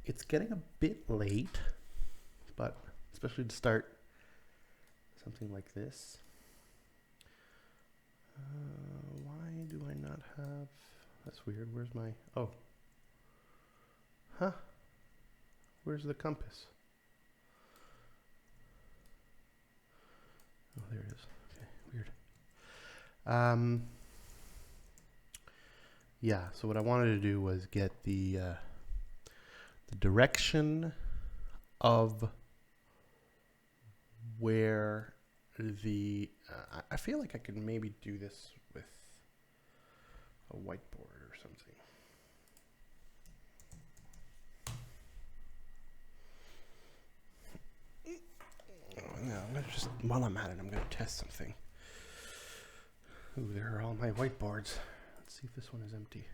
it's getting a bit late, but especially to start something like this. Why do I not have, that's weird, where's my, oh. Huh, where's the compass? Oh, there it is, okay, weird. Yeah, so what I wanted to do was get the direction of where the, I feel like I could maybe do this with a whiteboard or something. Oh, no, I'm gonna just, while I'm at it, I'm gonna test something. Ooh, there are all my whiteboards. Let's see if this one is empty.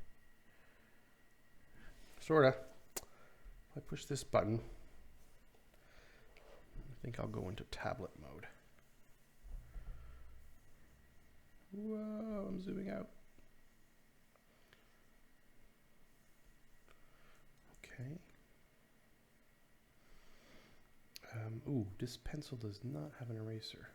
Sorta. If I push this button, I think I'll go into tablet mode. Whoa, I'm zooming out. Okay. Ooh, this pencil does not have an eraser.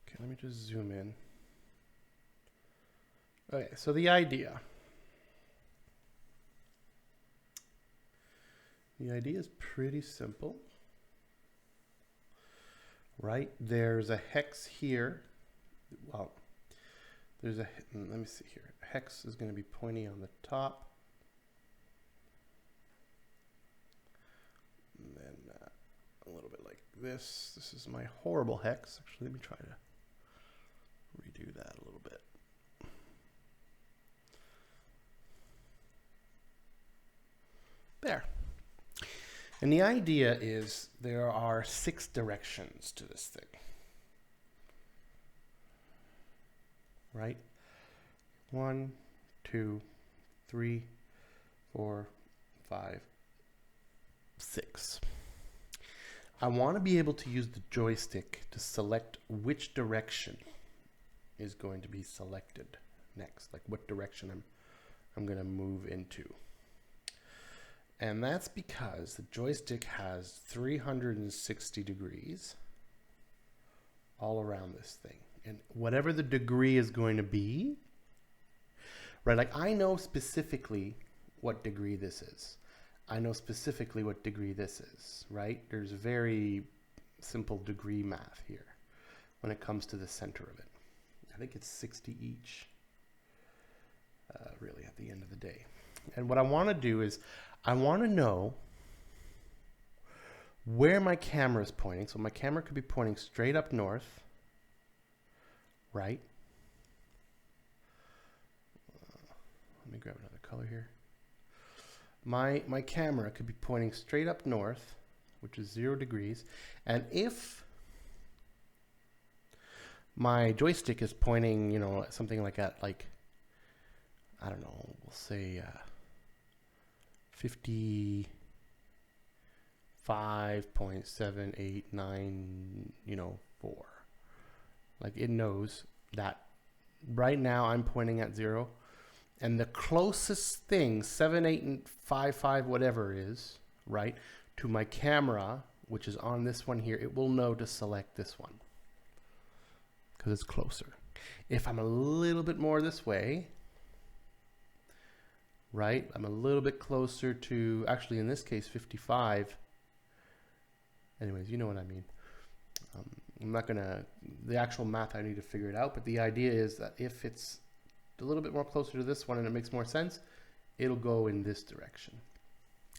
Okay, let me just zoom in. Okay, so the idea is pretty simple, right? There's a hex here. Well, there's a, let me see here. Hex is going to be pointing on the top. And then a little bit like this. This is my horrible hex. Actually, let me try to redo that a little bit. There. And the idea is there are 6 directions to this thing. Right? 1, 2, 3, 4, 5, 6. I want to be able to use the joystick to select which direction is going to be selected next, like what direction I'm going to move into. And that's because the joystick has 360 degrees all around this thing. And whatever the degree is going to be, right? Like I know specifically what degree this is. I know specifically what degree this is, right? There's very simple degree math here when it comes to the center of it. I think it's 60 each, really, at the end of the day. And what I want to do is I want to know where my camera is pointing. So my camera could be pointing straight up north, right? Let me grab another color here. My camera could be pointing straight up north, which is 0 degrees. And if my joystick is pointing, you know, something like at, like, I don't know, we'll say 55.789, you know, 4. Like it knows that right now I'm pointing at 0. And the closest thing, 7, 8, and 5, 5, whatever is, right, to my camera, which is on this one here, it will know to select this one because it's closer. If I'm a little bit more this way, right, I'm a little bit closer to, actually in this case, 55. Anyways, you know what I mean. I'm not going to, the actual math, I need to figure it out. But the idea is that if it's a little bit more closer to this one and it makes more sense, it'll go in this direction.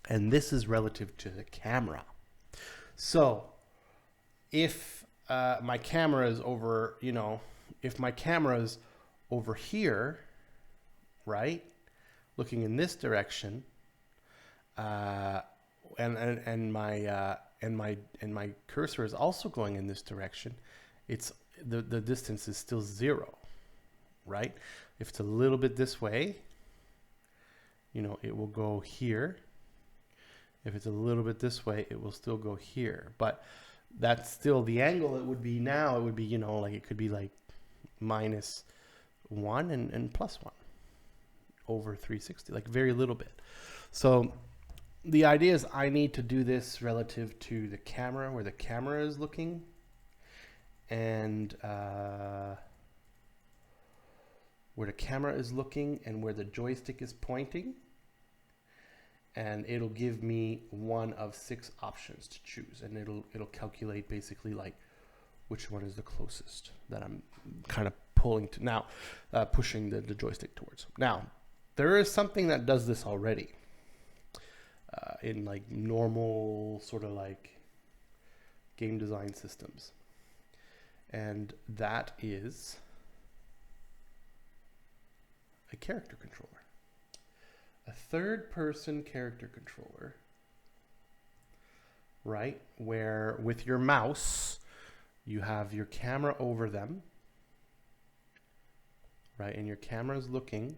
And this is relative to the camera. So if my camera is over, you know, if my camera is over here, right, looking in this direction, and my cursor is also going in this direction, it's the distance is still 0, right? If it's a little bit this way, you know, it will go here. If it's a little bit this way, it will still go here. But that's still the angle it would be now. It would be, you know, like it could be like -1 and +1, over 360, like very little bit. So the idea is I need to do this relative to the camera, where the camera is looking, and where the camera is looking and where the joystick is pointing. And it'll give me one of 6 options to choose, and it'll calculate basically like which one is the closest that I'm kind of pulling to now, pushing the joystick towards. Now, there is something that does this already in like normal sort of like game design systems, and that is a character controller. A third-person character controller, right? Where with your mouse, you have your camera over them, right? And your camera is looking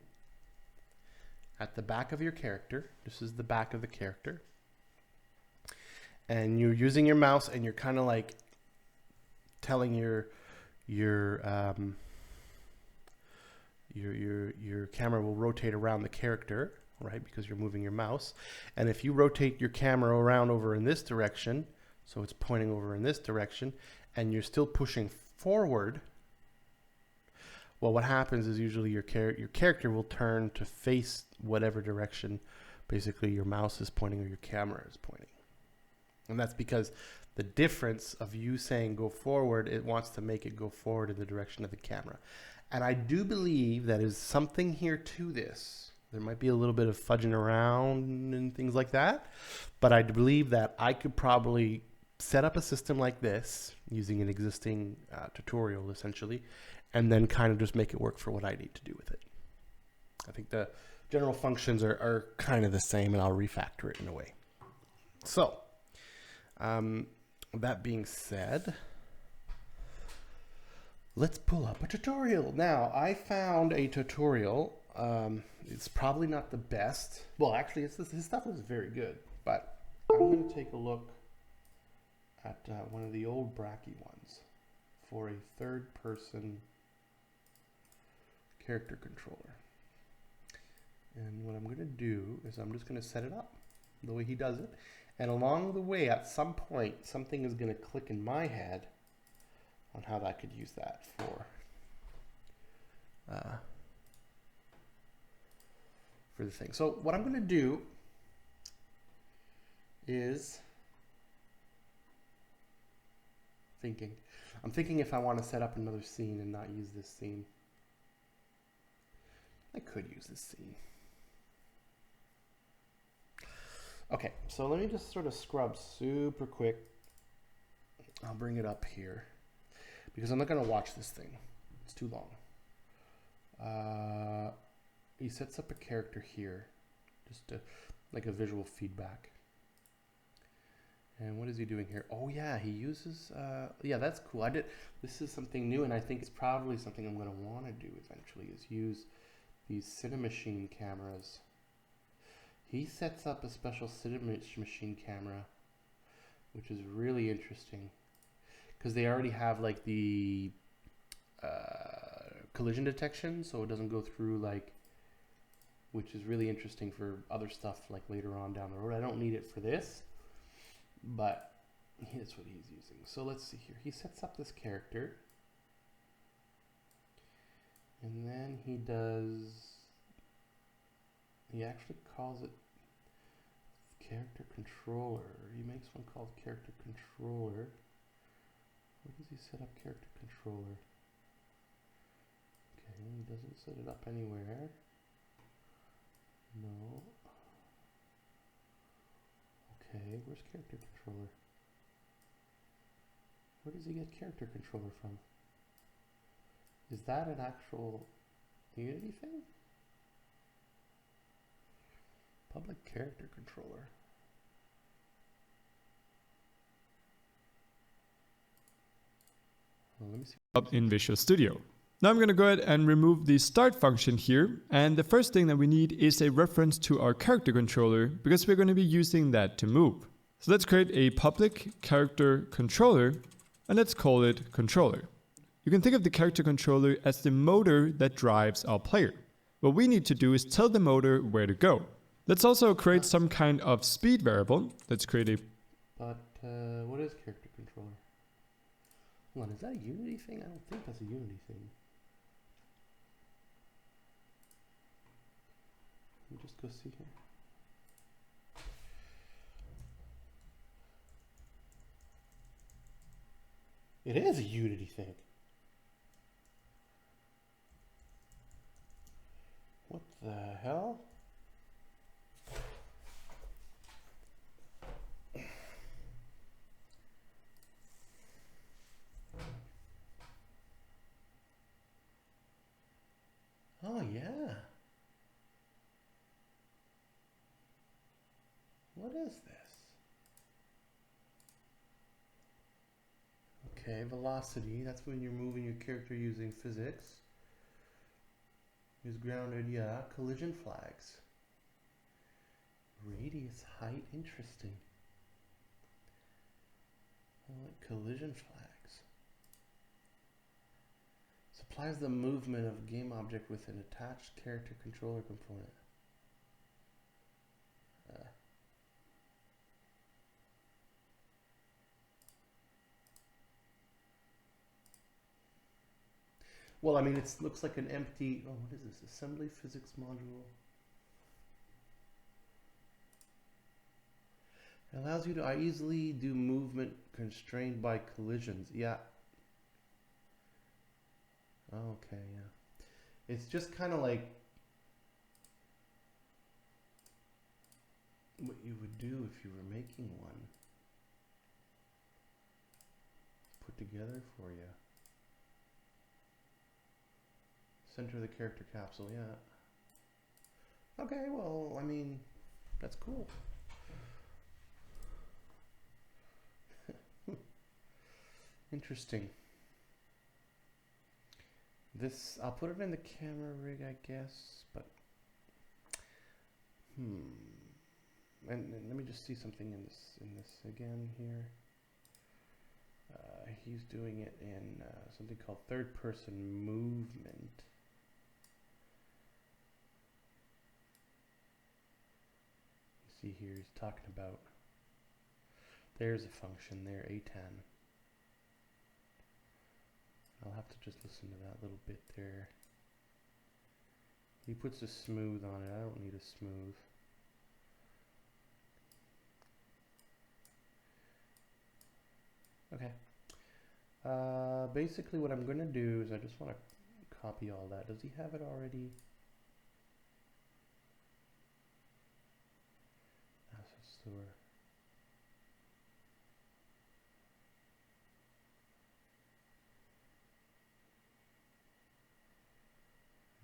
at the back of your character. This is the back of the character. And you're using your mouse, and you're kind of like telling your camera will rotate around the character, right? Because you're moving your mouse. And if you rotate your camera around over in this direction, so it's pointing over in this direction, and you're still pushing forward, well, what happens is usually your character will turn to face whatever direction basically your mouse is pointing or your camera is pointing. And that's because the difference of you saying go forward, it wants to make it go forward in the direction of the camera. And I do believe that is something here to this. There might be a little bit of fudging around and things like that, but I believe that I could probably set up a system like this using an existing tutorial essentially, and then kind of just make it work for what I need to do with it. I think the general functions are kind of the same, and I'll refactor it in a way. So, that being said, let's pull up a tutorial. Now, I found a tutorial. It's probably not the best. Well, actually, his stuff is very good, but I'm going to take a look at one of the old Bracky ones for a third-person character controller. And what I'm going to do is I'm just going to set it up the way he does it. And along the way, at some point, something is going to click in my head on how I could use that for the thing. So what I'm going to do is I'm thinking if I want to set up another scene and not use this scene. I could use this scene. Okay, so let me just sort of scrub super quick. I'll bring it up here because I'm not going to watch this thing. It's too long. He sets up a character here, just like a visual feedback. And what is he doing here? Oh yeah, he uses, yeah, that's cool. This is something new, and I think it's probably something I'm going to want to do eventually, is use these Cinemachine cameras. He sets up a special Cinemachine camera, which is really interesting, because they already have like the collision detection, so it doesn't go through like, which is really interesting for other stuff like later on down the road. I don't need it for this, but here's what he's using. So let's see here. He sets up this character, and then he actually calls it character controller. He makes one called character controller. Where does he set up character controller? Okay, he doesn't set it up anywhere. No. Okay, where's character controller? Where does he get character controller from? Is that an actual Unity thing? Public character controller. Well, let me see. Up in Visual Studio. Now I'm going to go ahead and remove the start function here, and the first thing that we need is a reference to our character controller, because we're going to be using that to move. So let's create a public character controller, and let's call it controller. You can think of the character controller as the motor that drives our player. what we need to do is tell the motor where to go. Let's also create some kind of speed variable. Let's create a... But what is character controller? Hold on, is that a Unity thing? I don't think that's a Unity thing. Let me just go see here. It is a Unity thing. What the hell? Oh yeah. What is this? Okay, velocity, that's when you're moving your character using physics. Is grounded, yeah. Collision flags. Radius, height, interesting. I like collision flags. Supplies the movement of a game object with an attached character controller component. Well, I mean, it looks like an empty. Oh, what is this? Assembly physics module. It allows you to easily do movement constrained by collisions. Yeah. Okay, yeah. It's just kind of like what you would do if you were making one. Put together for you. Center of the character capsule, yeah. Okay, well, I mean, that's cool. Interesting. This, I'll put it in the camera rig, I guess, but and let me just see something in this again here. He's doing it in something called third person movement. You see here, he's talking about, there's a function there, A10. I'll have to just listen to that little bit there. He puts a smooth on it. I don't need a smooth. Okay. Basically what I'm going to do is I just want to copy all that. Does he have it already? Asset store.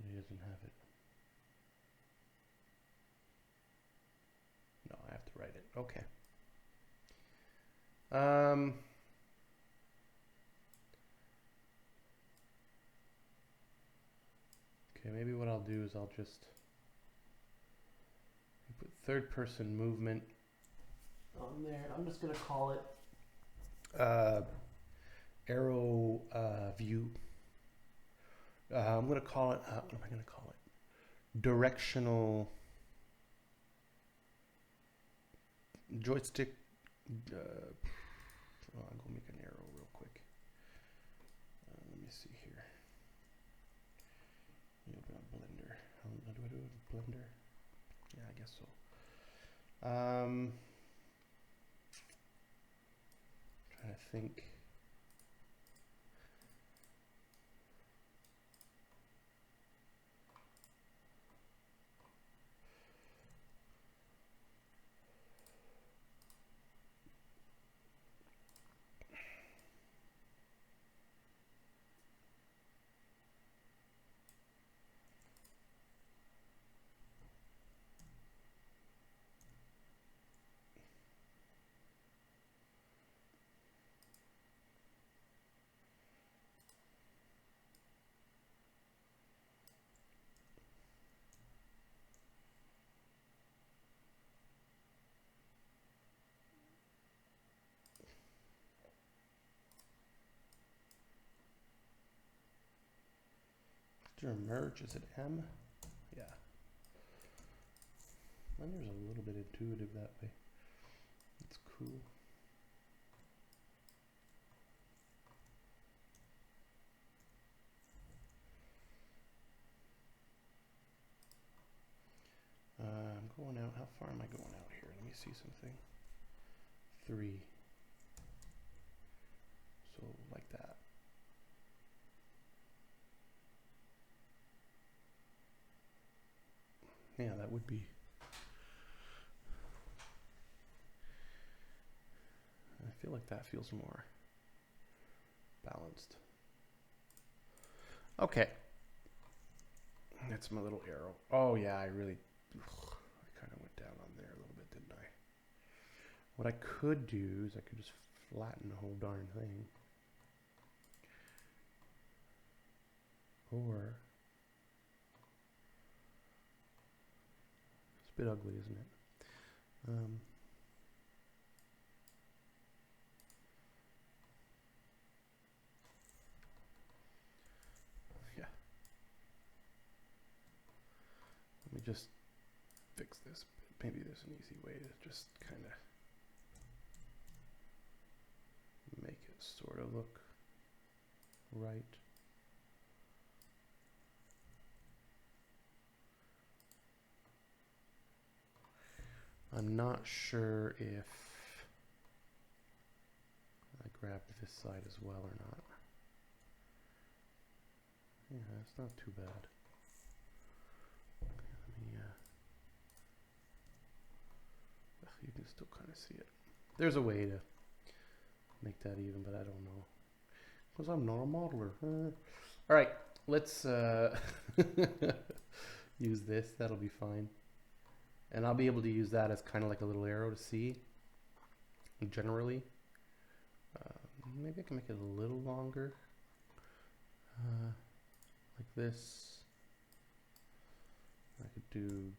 He doesn't have it. No, I have to write it. Okay. Okay, maybe what I'll do is I'll just put third person movement on there. I'm just going to call it arrow view. I'm going to call it, what am I going to call it? Directional joystick. I'll go make an arrow real quick. Let me see here. Open up Blender. How do I do it with Blender? Yeah, I guess so. Trying to think. After merge, is it M? Yeah. Blender's a little bit intuitive that way. It's cool. I'm going out. How far am I going out here? Let me see something. 3. So like that. Yeah, that would be. I feel like that feels more balanced. Okay. That's my little arrow. Oh yeah, I kind of went down on there a little bit, didn't I? What I could do is I could just flatten the whole darn thing. Or it's a bit ugly, isn't it? Yeah. Let me just fix this. Maybe there's an easy way to just kind of make it sort of look right. I'm not sure if I grabbed this side as well or not. Yeah, it's not too bad. Okay, let me, you can still kind of see it. There's a way to make that even, but I don't know. Because I'm not a modeler. All right, let's use this. That'll be fine. And I'll be able to use that as kind of like a little arrow to see. Generally. Maybe I can make it a little longer. Like this. I could do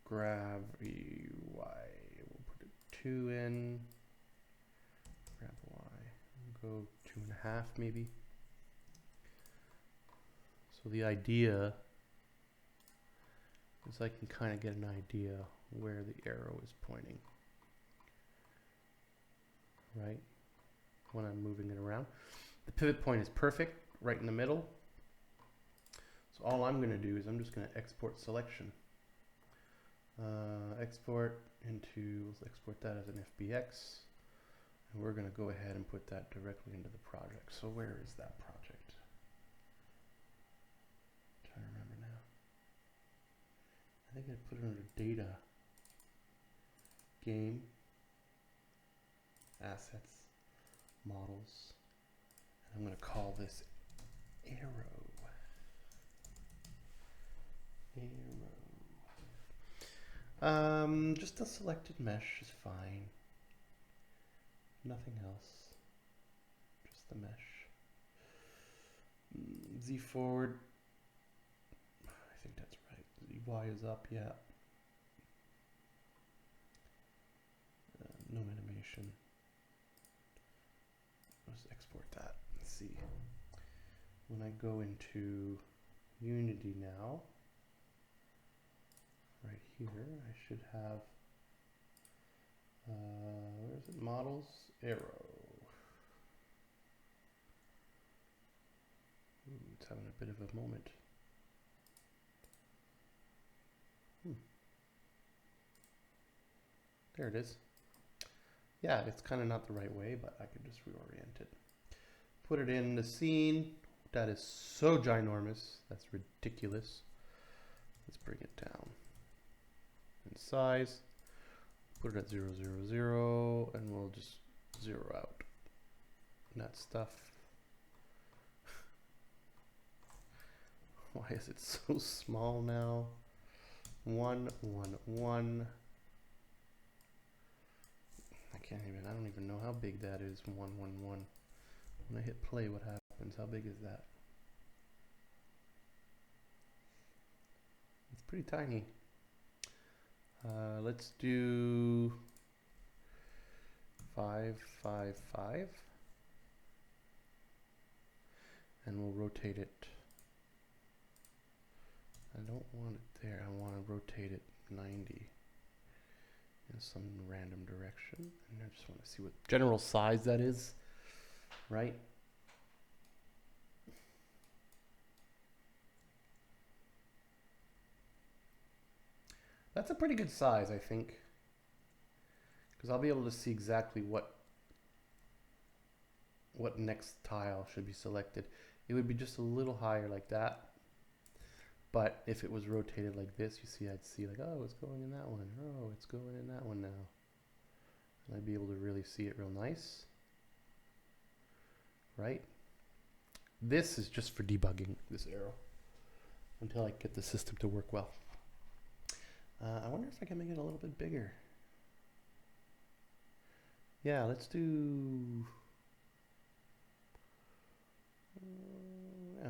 grab Y. We'll put a 2 in. Grab Y. Go 2.5 maybe. So the idea is I can kind of get an idea where the arrow is pointing. Right? When I'm moving it around. The pivot point is perfect, right in the middle. So all I'm going to do is I'm just going to export selection. Export into, let's export that as an FBX. And we're going to go ahead and put that directly into the project. So where is that project? I'm trying to remember now. I think I put it under data, game, assets, models. And I'm going to call this arrow. Just a selected mesh is fine. Nothing else. Just the mesh. Z forward. I think that's right. Y is up, yeah. No animation. Let's export that and see. When I go into Unity now, right here, I should have, where is it? Models, arrow. It's having a bit of a moment. There it is. Yeah, it's kind of not the right way, but I could just reorient it. Put it in the scene. That is so ginormous. That's ridiculous. Let's bring it down in size. Put it at 0, 0, 0, and we'll just 0 out. And that stuff. Why is it so small now? 1, 1, 1. I don't even know how big that is. 1, 1, 1. When I hit play, what happens? How big is that? It's pretty tiny. Let's do 5, 5, 5. And we'll rotate it don't want it there. I want to rotate it 90 in some random direction. And I just want to see what general size that is, right? That's a pretty good size, I think, because I'll be able to see exactly what next tile should be selected. It would be just a little higher like that. But if it was rotated like this, you see, I'd see like, oh, it's going in that one. Oh, it's going in that one now. And I'd be able to really see it real nice. Right? This is just for debugging, this arrow, until I get the system to work well. I wonder if I can make it a little bit bigger. Yeah, let's do...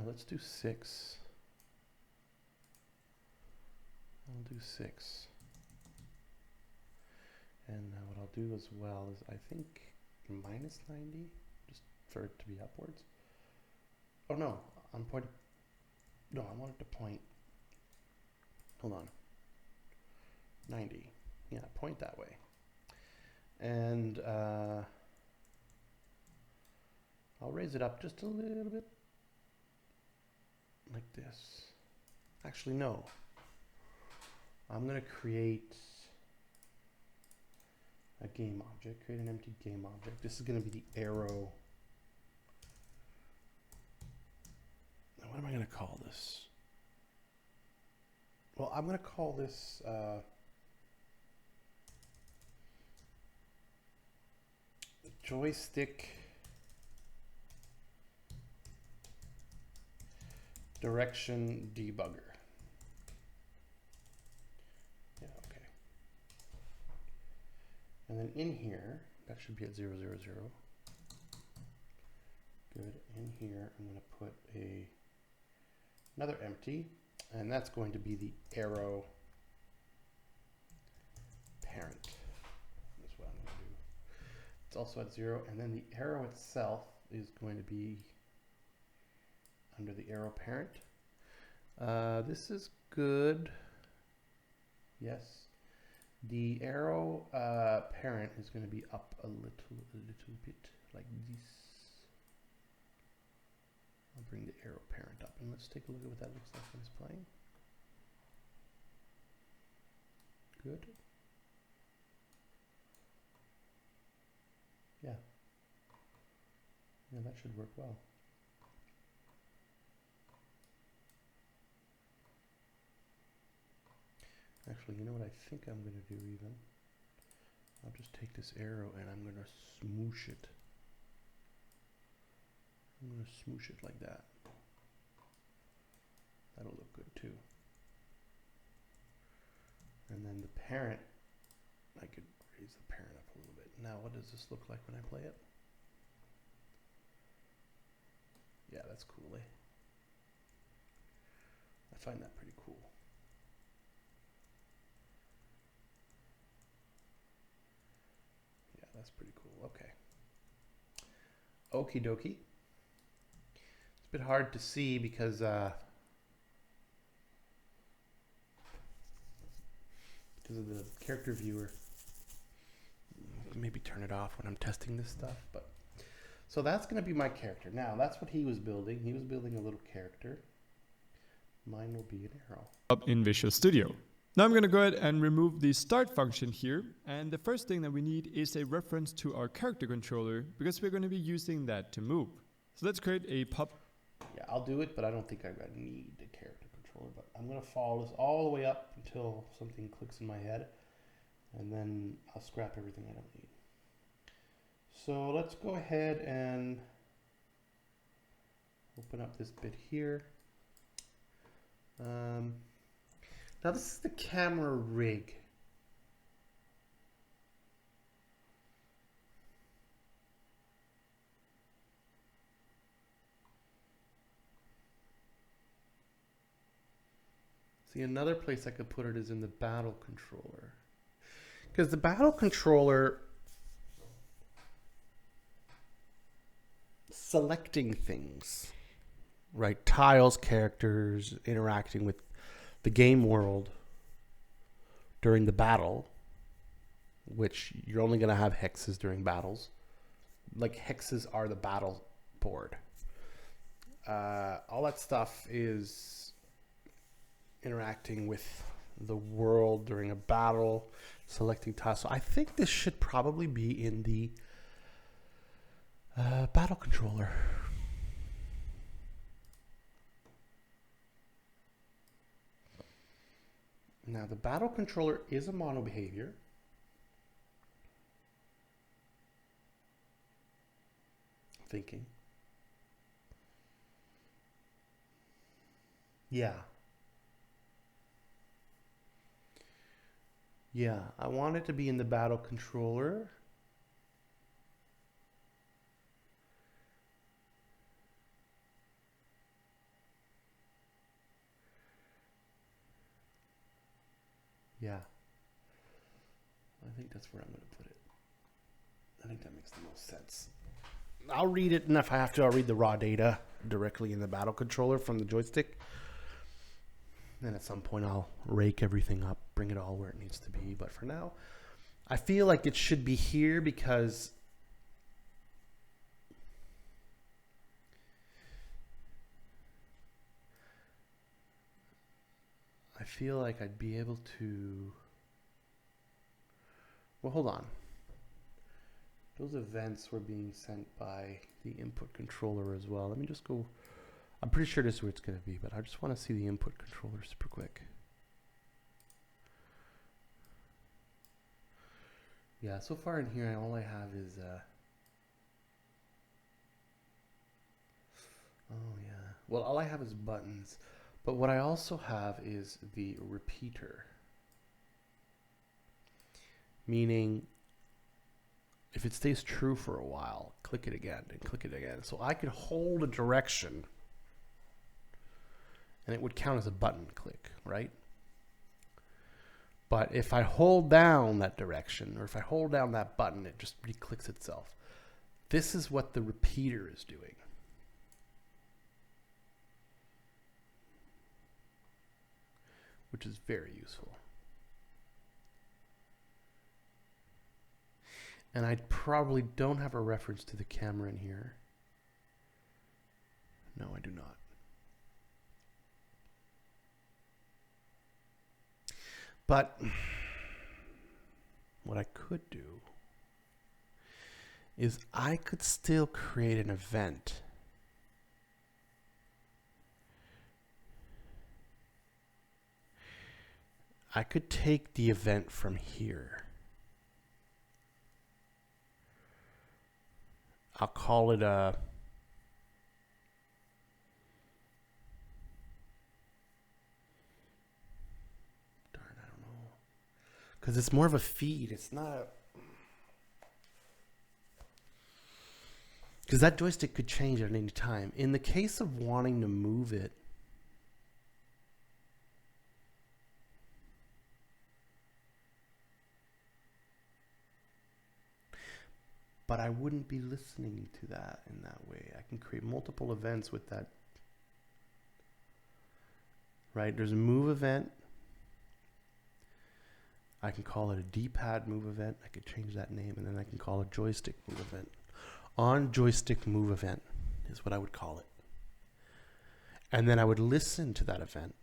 let's do 6. I'll do 6. And what I'll do as well is, I think, minus 90, just for it to be upwards. Oh no, I'm pointing. No, I want it to point. Hold on. 90. Yeah, point that way. And I'll raise it up just a little bit. Like this. Actually, no. I'm going to create a game object. Create an empty game object. This is going to be the arrow. Now, what am I going to call this? Well, I'm going to call this joystick direction debugger. Yeah, okay. And then in here, that should be at 0, 0, 0. Good. In here, I'm going to put another empty, and that's going to be the arrow parent. That's what I'm going to do. It's also at 0, and then the arrow itself is going to be under the arrow parent. This is good. Yes. The arrow parent is going to be up a little bit like this. I'll bring the arrow parent up, and let's take a look at what that looks like when it's playing. Good. Yeah. Yeah, that should work well. Actually, you know what I think I'm going to do even? I'll just take this arrow and I'm going to smoosh it. I'm going to smoosh it like that. That'll look good too. And then the parent, I could raise the parent up a little bit. Now, what does this look like when I play it? Yeah, that's cool, eh? I find that pretty cool. Yeah, that's pretty cool. Okay. Okie dokie. It's a bit hard to see because of the character viewer. Maybe turn it off when I'm testing this stuff, but so that's going to be my character. Now, that's what he was building. He was building a little character. Mine will be an arrow. Up in Visual Studio. Now I'm going to go ahead and remove the start function here. And the first thing that we need is a reference to our character controller because we're going to be using that to move. So let's create a Yeah, I'll do it, but I don't think I need a character controller. But I'm going to follow this all the way up until something clicks in my head. And then I'll scrap everything I don't need. So let's go ahead and open up this bit here. Now this is the camera rig. See, another place I could put it is in the battle controller. Because the battle controller selecting things, right? Tiles, characters, interacting with the game world during the battle, which you're only going to have hexes during battles. Like hexes are the battle board. All that stuff is interacting with the world during a battle, selecting tasks. So I think this should probably be in the battle controller. Now the battle controller is a mono behavior. Thinking. Yeah. Yeah, I want it to be in the battle controller. Yeah. I think that's where I'm going to put it. I think that makes the most sense. I'll read it, and if I have to, I'll read the raw data directly in the battle controller from the joystick. Then at some point, I'll rake everything up, bring it all where it needs to be. But for now, I feel like it should be here because I feel like I'd be able to... Well, hold on. Those events were being sent by the input controller as well. Let me just go. I'm pretty sure this is where it's going to be, but I just want to see the input controller super quick. Yeah, so far in here, all I have is... oh, yeah. Well, all I have is buttons. But what I also have is the repeater. Meaning... if it stays true for a while, click it again and click it again. So I could hold a direction and it would count as a button click, right? But if I hold down that direction or if I hold down that button, it just re-clicks itself. This is what the repeater is doing. Which is very useful. And I probably don't have a reference to the camera in here. No, I do not. But what I could do is I could still create an event. I could take the event from here. I'll call it a... darn, I don't know. Because it's more of a feed. It's not a... because that joystick could change at any time. In the case of wanting to move it, but I wouldn't be listening to that in that way. I can create multiple events with that. Right? There's a move event. I can call it a D-pad move event. I could change that name, and then I can call it a joystick move event. On joystick move event is what I would call it. And then I would listen to that event.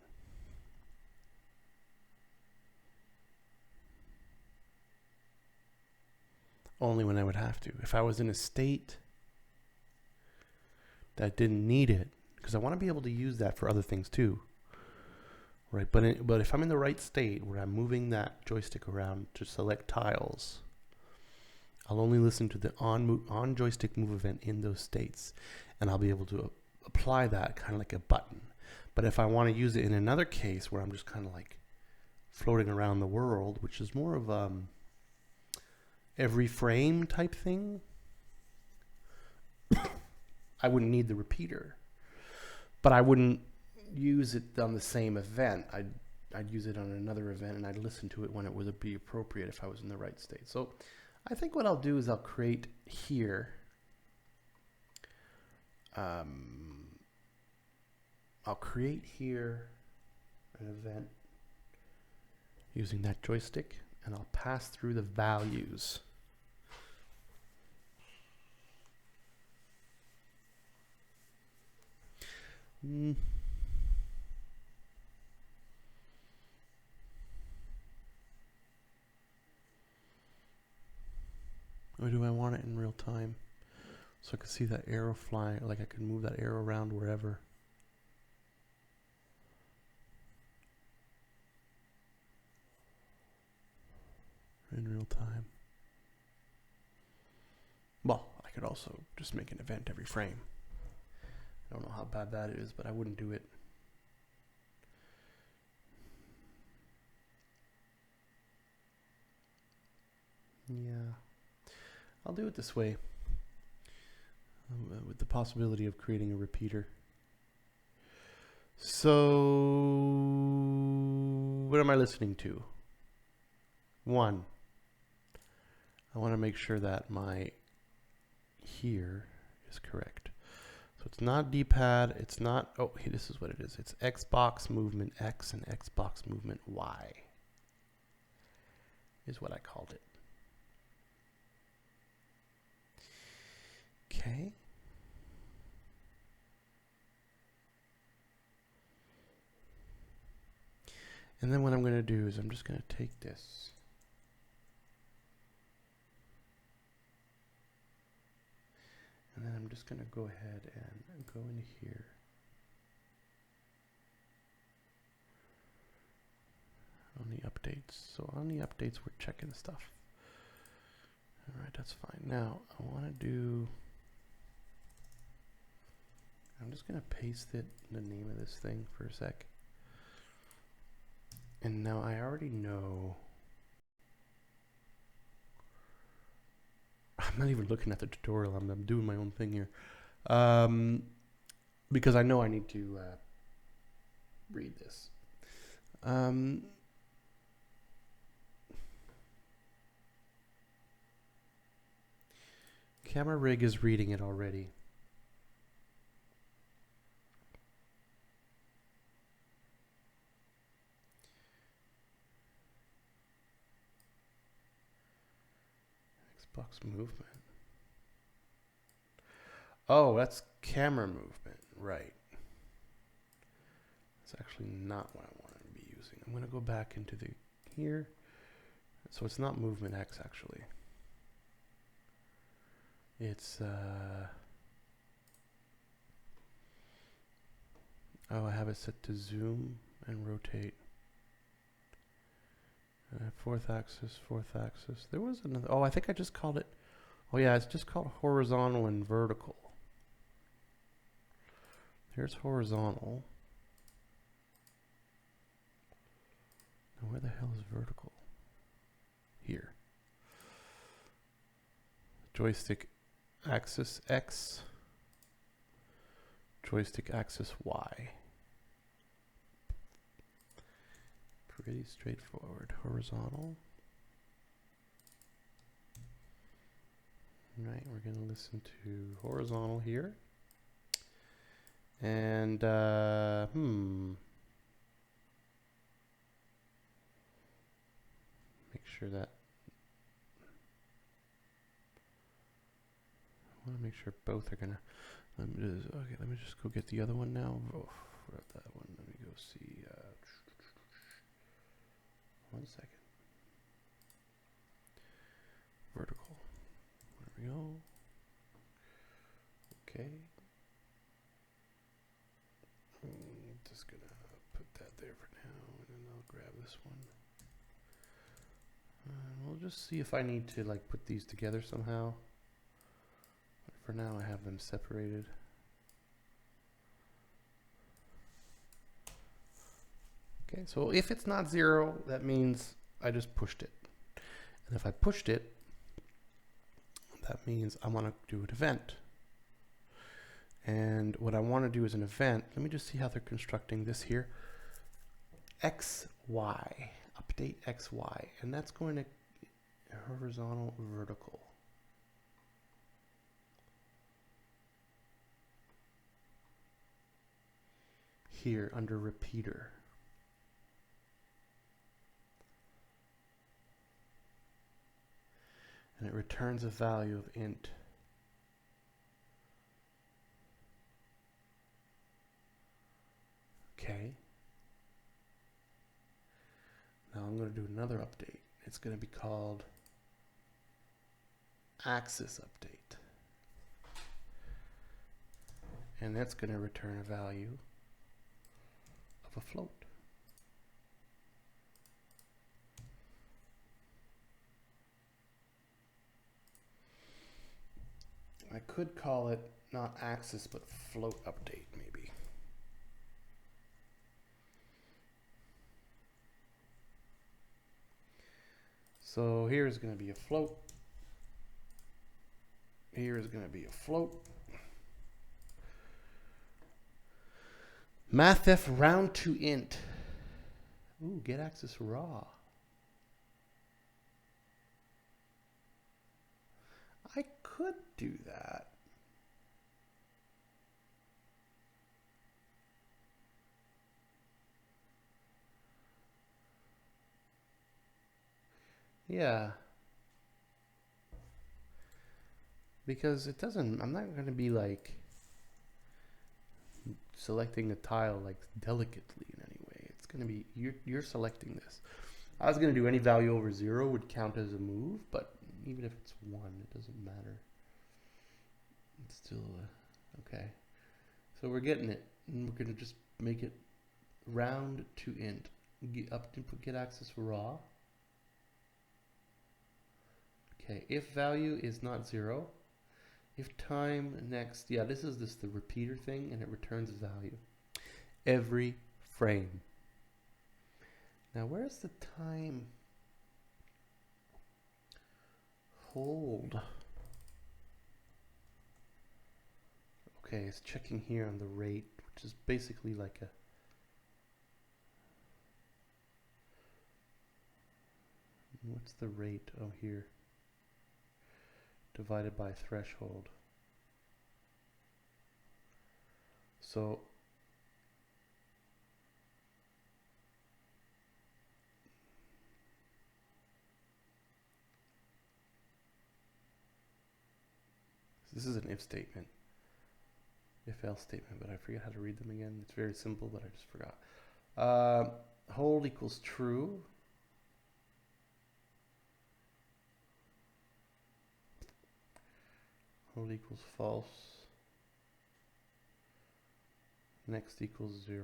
Only when I would have to. If I was in a state that didn't need it, because I want to be able to use that for other things too, right? But if I'm in the right state where I'm moving that joystick around to select tiles, I'll only listen to the on joystick move event in those states, and I'll be able to apply that kind of like a button. But if I want to use it in another case where I'm just kind of like floating around the world, which is more of every frame type thing, I wouldn't need the repeater, but I wouldn't use it on the same event. I'd use it on another event, and I'd listen to it when it would be appropriate if I was in the right state. So I think what I'll do is I'll create here. I'll create here an event using that joystick, and I'll pass through the values. Or do I want it in real time? So I could see that arrow fly, like I could move that arrow around wherever. In real time. Well, I could also just make an event every frame. I don't know how bad that is, but I wouldn't do it. Yeah. I'll do it this way. With the possibility of creating a repeater. So, what am I listening to? 1. I want to make sure that my here is correct. So it's not D-pad, it's not, oh, hey, this is what it is. It's Xbox movement X and Xbox movement Y is what I called it. Okay. And then what I'm going to do is I'm just going to take this. And then I'm just going to go ahead and go into here. On the updates. So on the updates, we're checking stuff. All right, that's fine. Now I want to do, I'm just going to paste it, the name of this thing for a sec. And now I already know, I'm not even looking at the tutorial, I'm doing my own thing here. Because I know I need to read this. Camera rig is reading it already. Xbox movement. Oh, that's camera movement, right. That's actually not what I want to be using. I'm going to go back into the here. So it's not movement X actually. It's oh, I have it set to zoom and rotate. Fourth axis. There was another. Oh, I think I just called it. Oh yeah, it's just called horizontal and vertical. Here's horizontal. Now where the hell is vertical? Here. Joystick axis X. Joystick axis Y. Pretty straightforward. Horizontal. Right, we're going to listen to horizontal here. And, make sure that, I want to make sure both are going to, okay, let me just go get the other one now. Oh, forgot that one. Let me go see, 1 second. Vertical. There we go. Okay. I'm just gonna put that there for now, and then I'll grab this one. We'll just see if I need to like put these together somehow. But for now, I have them separated. Okay, so if it's not 0, that means I just pushed it. And if I pushed it, that means I want to do an event. And what I want to do is an event. Let me just see how they're constructing this here. XY, update XY, and that's going to horizontal, vertical. Here under repeater. and it returns a value of int. Okay. Now I'm going to do another update. It's going to be called axis update. And that's going to return a value of a float. I could call it not axis, but float update, maybe. So here is going to be a float. Here is going to be a float. Mathf round to int. Ooh, get axis raw. I could do that. Yeah. Because it doesn't, I'm not going to be like selecting a tile like delicately in any way. It's going to be, you're selecting this. I was going to do any value over 0 would count as a move, but even if it's 1, it doesn't matter. It's still, okay. So we're getting it. And we're going to just make it round to int. Get axis raw. Okay, if value is not 0, if time next, yeah, this is the repeater thing, and it returns a value every frame. Now, where's the time hold? Okay, it's checking here on the rate, which is basically like a what's the rate? Oh, here. Divided by threshold. So this is an if statement, if else statement, but I forget how to read them again. It's very simple, but I just forgot. Hold equals true. Hold equals false. Next equals 0.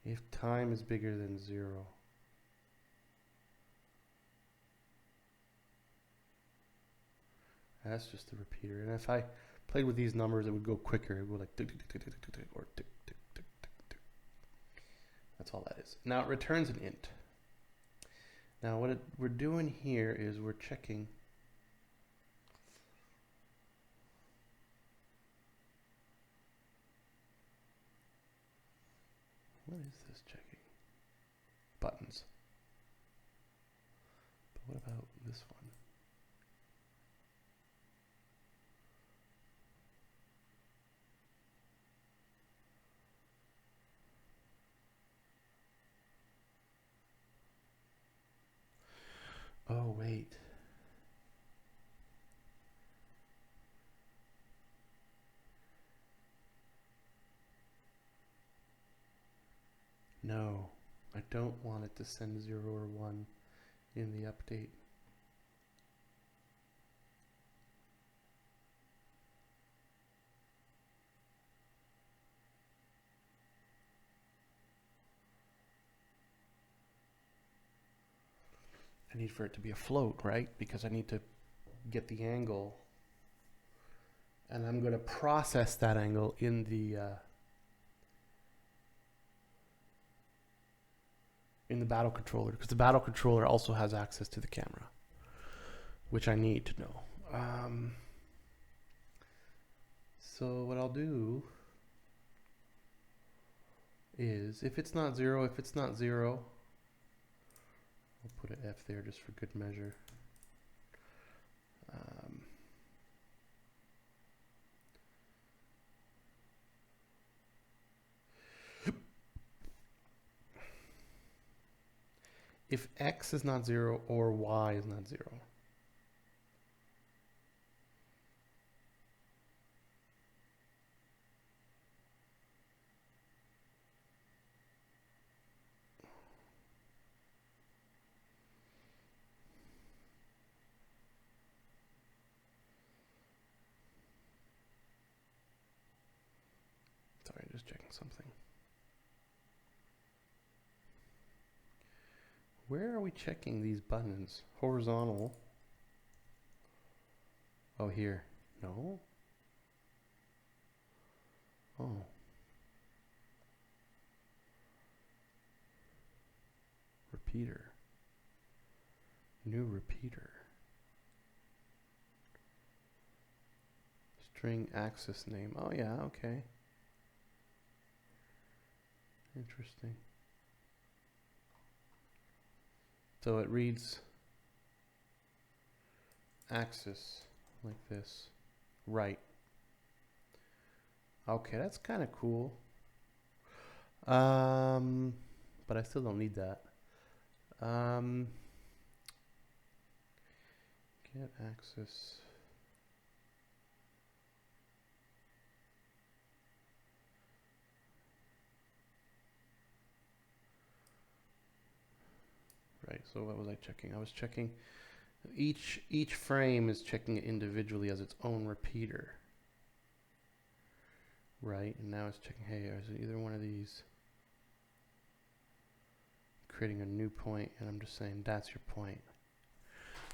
If time is bigger than 0. That's just the repeater. And if I played with these numbers, it would go quicker. It would go like tick, tick, tick, tick, tick, tick, or tick, tick, tick, tick, tick. That's all that is. Now it returns an int. Now what we're doing here is we're checking what is this checking? Buttons. But what about this one? Oh, wait. No, I don't want it to send 0 or 1 in the update. I need for it to be a float, right? Because I need to get the angle. And I'm going to process that angle in the battle controller, because the battle controller also has access to the camera, which I need to know. So what I'll do is, if it's not 0, I'll put an F there just for good measure. If X is not 0 or Y is not 0, just checking something. Where are we checking these buttons? Horizontal. Oh, here. No? Oh. Repeater. New repeater. String access name. Oh, yeah, okay. Interesting. So it reads access like this. Right. Okay, that's kind of cool. But I still don't need that. Get access. Right, so what was I checking? I was checking each frame is checking it individually as its own repeater. Right, and now it's checking, hey, is it either one of these? Creating a new point, and I'm just saying that's your point.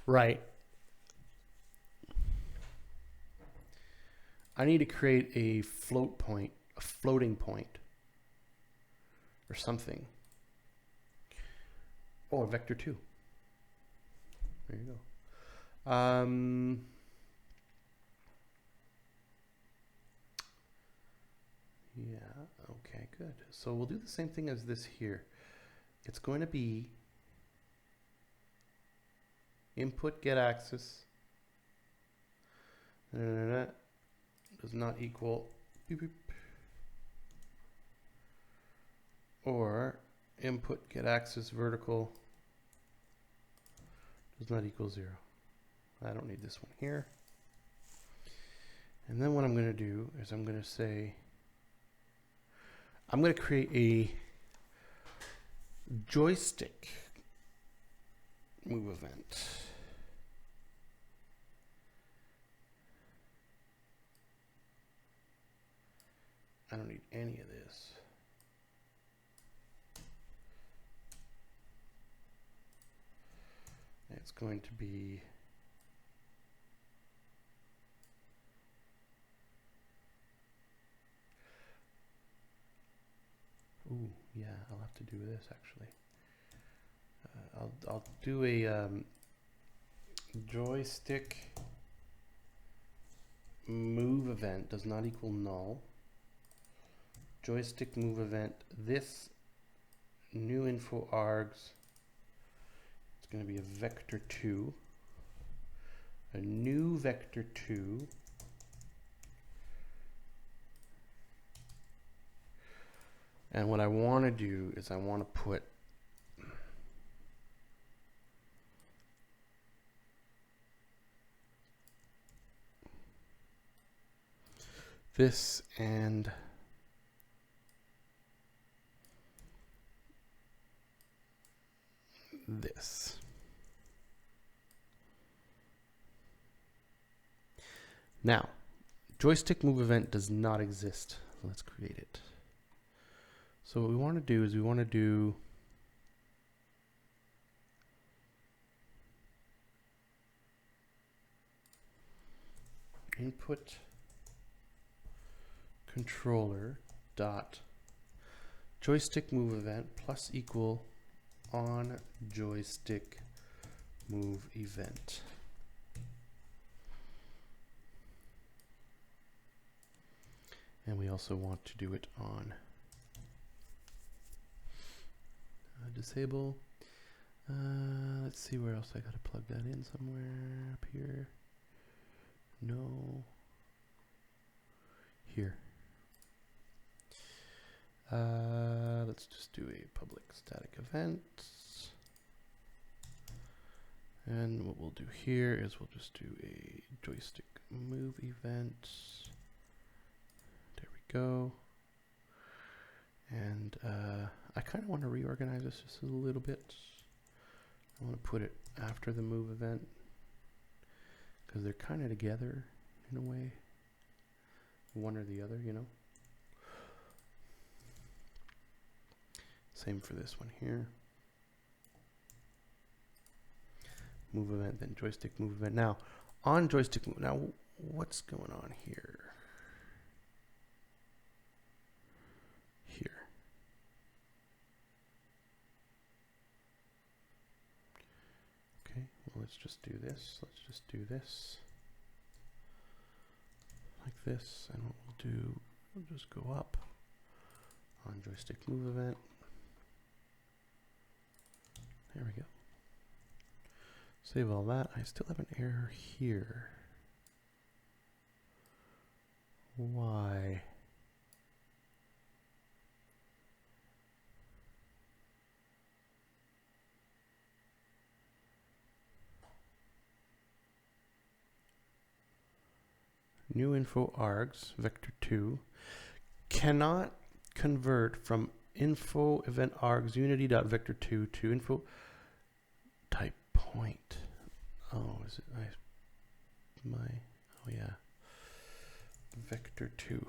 Right. I need to create a float point, a floating point, or something. Oh, a vector 2. There you go. Yeah, okay, good. So we'll do the same thing as this here. It's going to be input get access does not equal beep, beep, or input get access vertical does not equal 0. I don't need this one here. And then what I'm going to do is I'm going to say I'm going to create a joystick move event. I don't need any of this. It's going to be ooh, yeah, I'll have to do this actually. I'll do a joystick move event does not equal null. Joystick move event, this new info args, it's going to be a vector 2, a new vector 2, and what I want to do is I want to put this and this. Now, joystick move event does not exist. Let's create it. So what we want to do is we want to do input controller dot joystick move event plus equal on joystick move event. And we also want to do it on disable. Let's see where else I got to plug that in somewhere up here. No. Here. Let's just do a public static event. And what we'll do here is we'll just do a joystick move event. There we go. And I kind of want to reorganize this just a little bit. I want to put it after the move event because they're kind of together in a way. One or the other, you know. Same for this one here. Move event, then joystick move event. Now, on joystick move, now what's going on here? Here. Okay, well, let's just do this. Let's just do this. Like this, and what we'll do, we'll just go up on joystick move event. There we go. Save all that. I still have an error here. Why? New info args vector 2 cannot convert from info event args unity.vector2 to info type point. Oh, is it oh yeah, vector 2.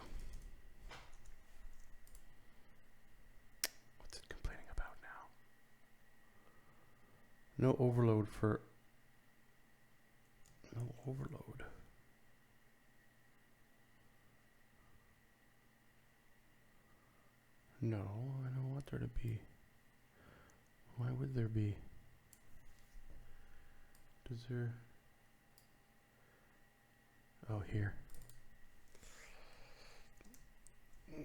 What's it complaining about now? No overload. No, I don't want there to be. Why would there be? Does there? Oh, here.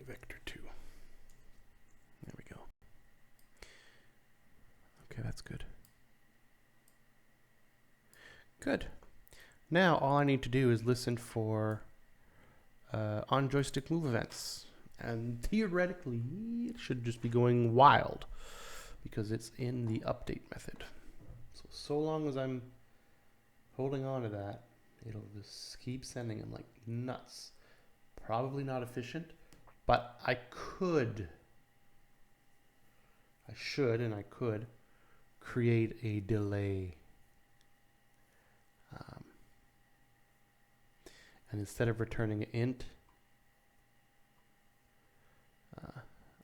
Vector 2. There we go. Okay, that's good. Good. Now all I need to do is listen for on joystick move events. And theoretically, it should just be going wild because it's in the update method. So long as I'm holding on to that, it'll just keep sending them like nuts. Probably not efficient, but I could create a delay. And instead of returning an int,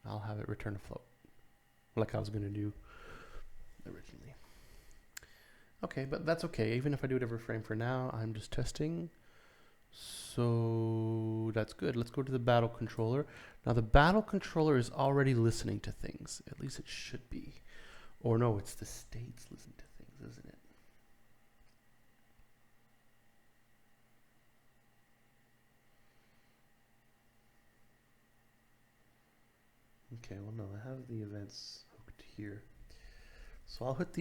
I'll have it return a float, like I was going to do originally. Okay, but that's okay. Even if I do it every frame for now, I'm just testing. So that's good. Let's go to the battle controller. Now the battle controller is already listening to things. At least it should be. Or no, it's the states listen to things, isn't it? Okay, well no, I have the events hooked here. So I'll hook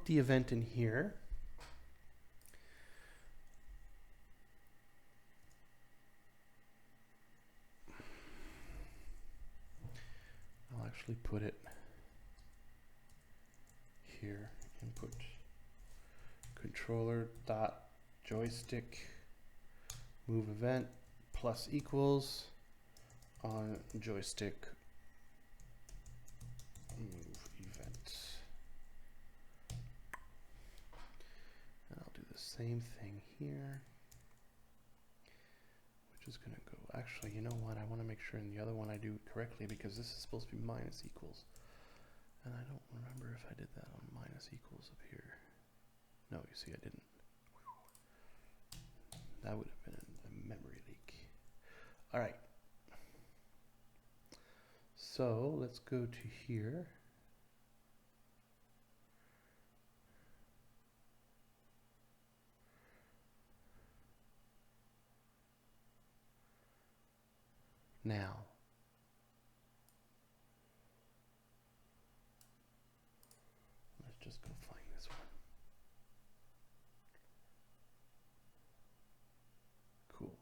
the event in here. I'll actually put it here. Input controller dot joystick move event plus equals on joystick move event. And I'll do the same thing here, which is going to go, actually, you know what, I want to make sure in the other one I do it correctly because this is supposed to be minus equals. And I don't remember if I did that on minus equals up here. No, you see I didn't. That would have been a memory leak. All right. So let's go to here. Now, let's just go find this one. Cool.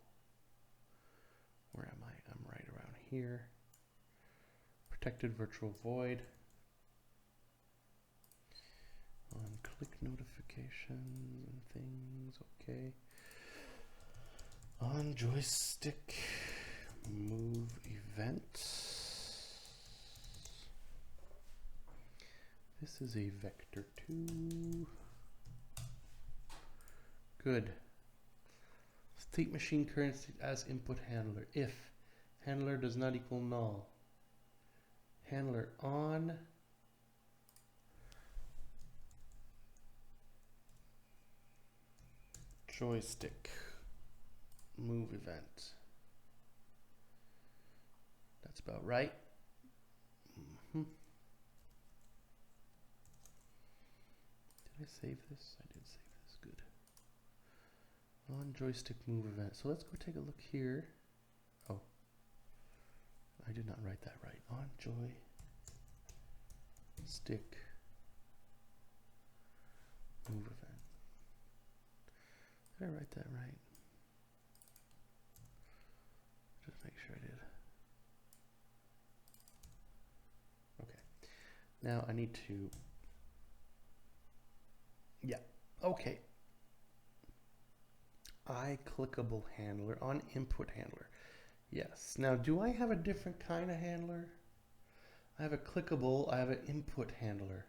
Where am I? I'm right around here. Protected virtual void. On click notifications and things, okay. On joystick move event. This is a vector 2. Good. State machine currency as input handler. If handler does not equal null. Handler on joystick move event. That's about right. Did I save this? I did save this. Good. On joystick move event. So let's go take a look here. Oh, I did not write that right. On joystick move event. Did I write that right? Just make sure I did. Okay. Now I need to. Yeah. Okay. iClickable handler on input handler. Yes. Now, do I have a different kind of handler? I have a clickable. I have an input handler.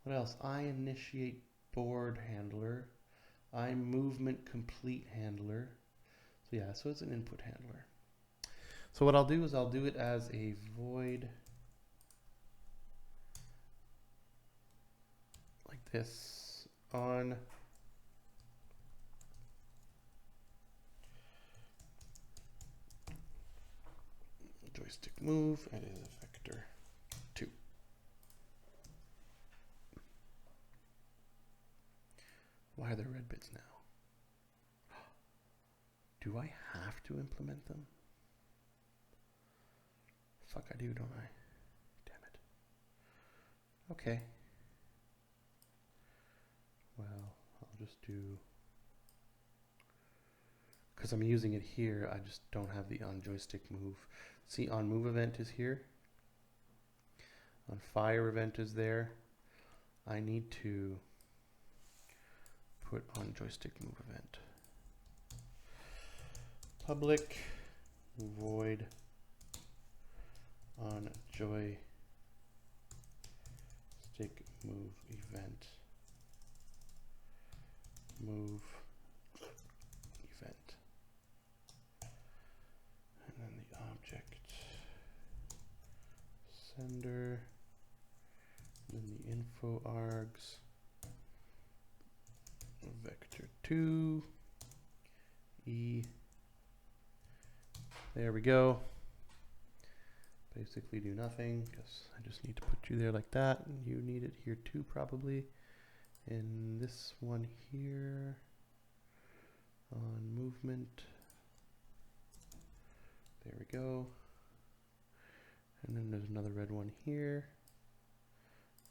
What else? iInitiate board handler. iMovement complete handler. So yeah, so it's an input handler. So what I'll do is I'll do it as a void like this on joystick move. It is a vector 2. Why are there red bits now? Do I have to implement them? Fuck, I do, don't I? Damn it. Okay. Well, I'll just do... Because I'm using it here, I just don't have the on joystick move. See, on move event is here. On fire event is there. I need to put on joystick move event. Public void on joystick move event move event, and then the object sender, then the info args vector 2 e. There we go. Basically do nothing because I just need to put you there like that, and you need it here too probably. And this one here on movement. There we go. And then there's another red one here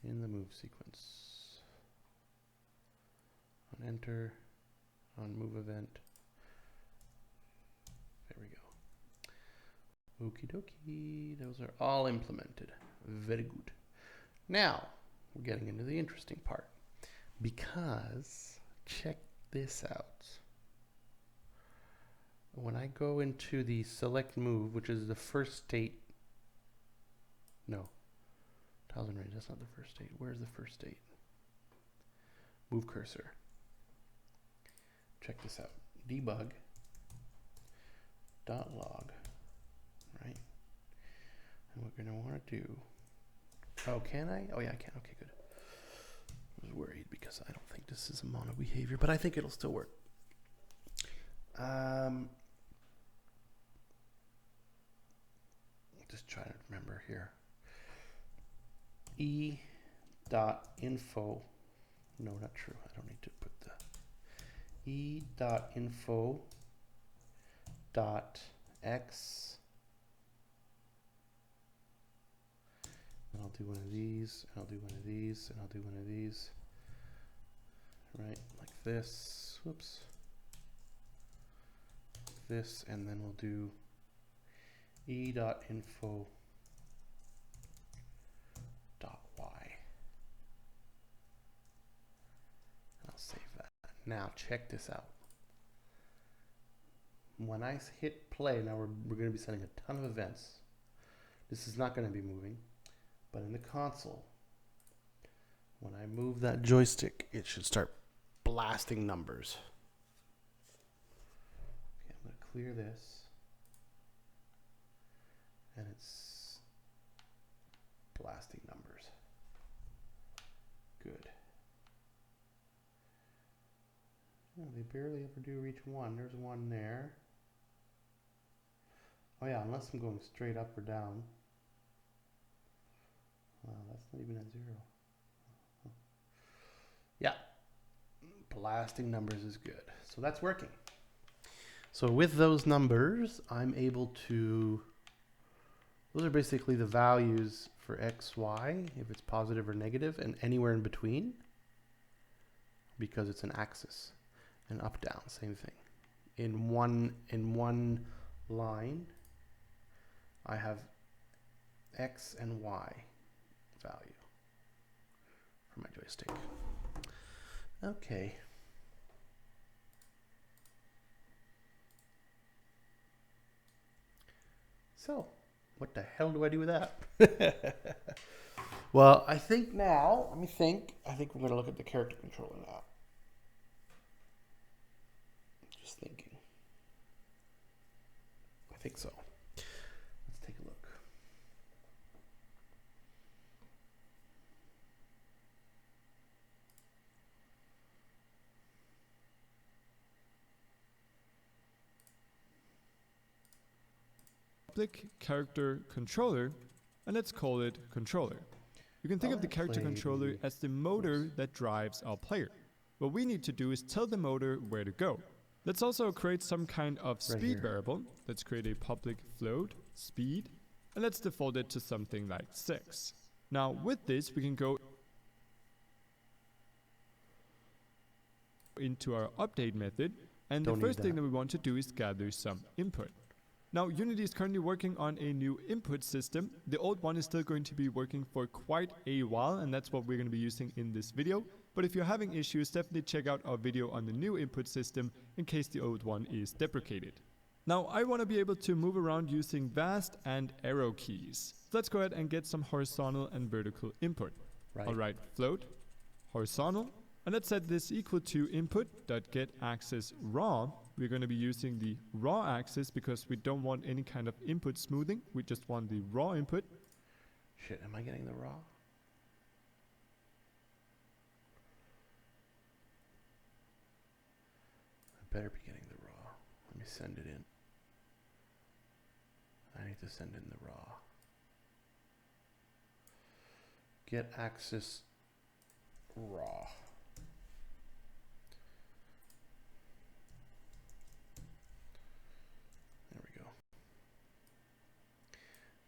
in the move sequence. On enter, on move event. There we go. Okie dokie, those are all implemented. Very good. Now, we're getting into the interesting part. Because, check this out. When I go into the select move, which is the first state. No. Tiles and range, that's not the first state. Where's the first state? Move cursor. Check this out. Debug. .log. Right? And what we're going to want to do. Oh, can I? Oh, yeah, I can. Okay, good. I was worried because I don't think this is a mono behavior, but I think it'll still work. Just trying to remember here. E.info. No, not true. I don't need to put the E.info .x. And I'll do one of these, and I'll do one of these, and I'll do one of these. Right, like this. Whoops. This, and then we'll do E.info .y. I'll save that. Now check this out. When I hit play, now we're going to be sending a ton of events. This is not going to be moving, but in the console, when I move that joystick, it should start blasting numbers. Okay, I'm going to clear this, and it's blasting numbers. Good. they barely ever do reach 1. There's 1 there. Oh yeah, unless I'm going straight up or down. Wow, that's not even at 0. Yeah, blasting numbers is good. So that's working. So with those numbers, I'm able to, those are basically the values for x, y, if it's positive or negative, and anywhere in between, because it's an axis. And up, down, same thing. In one line, I have x and y value for my joystick. Okay. So, what the hell do I do with that? Well, I think now, let me think. I think we're going to look at the character controller now. Just thinking. I think so. Let's take a look. Public character controller, and let's call it controller. You can think of the character controller as the motor that drives our player. What we need to do is tell the motor where to go. Let's also create some kind of speed variable. Let's create a public float, speed, and let's default it to something like 6. Now with this, we can go into our update method, and the first thing that we want to do is gather some input. Now Unity is currently working on a new input system. The old one is still going to be working for quite a while, and that's what we're going to be using in this video. But if you're having issues, definitely check out our video on the new input system in case the old one is deprecated. Now I want to be able to move around using VAST and arrow keys. So let's go ahead and get some horizontal and vertical input. Alright, float, horizontal, and let's set this equal to input.getAxisRaw. We're going to be using the raw axis because we don't want any kind of input smoothing. We just want the raw input. Shit, am I getting the raw? I better be getting the raw. Let me send it in. I need to send in the raw. Get axis raw.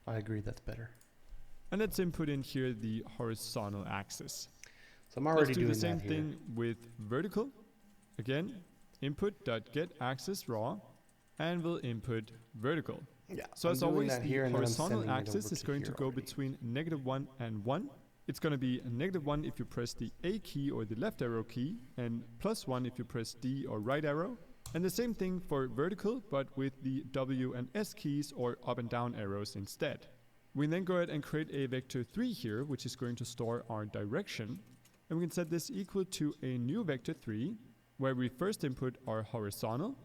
I agree, that's better. And let's input in here the horizontal axis. So I'm already doing the same that here. thing with vertical. Again, input.getAxisRaw, and we'll input vertical. Yeah. So as always, the horizontal axis is going to go between -1 and 1. It's going to be a -1 if you press the A key or the left arrow key, and +1 if you press D or right arrow. And the same thing for vertical, but with the W and S keys or up and down arrows instead. We then go ahead and create a vector 3 here, which is going to store our direction. And we can set this equal to a new vector 3, where we first input our horizontal.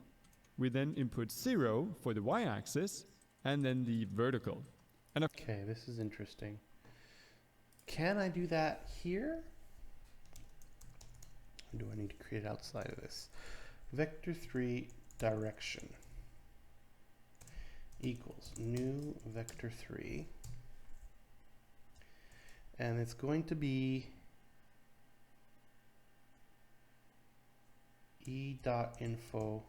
We then input 0 for the y-axis, and then the vertical. And okay, this is interesting. Can I do that here? Or do I need to create it outside of this? Vector 3 direction equals new vector 3, and it's going to be e.info.x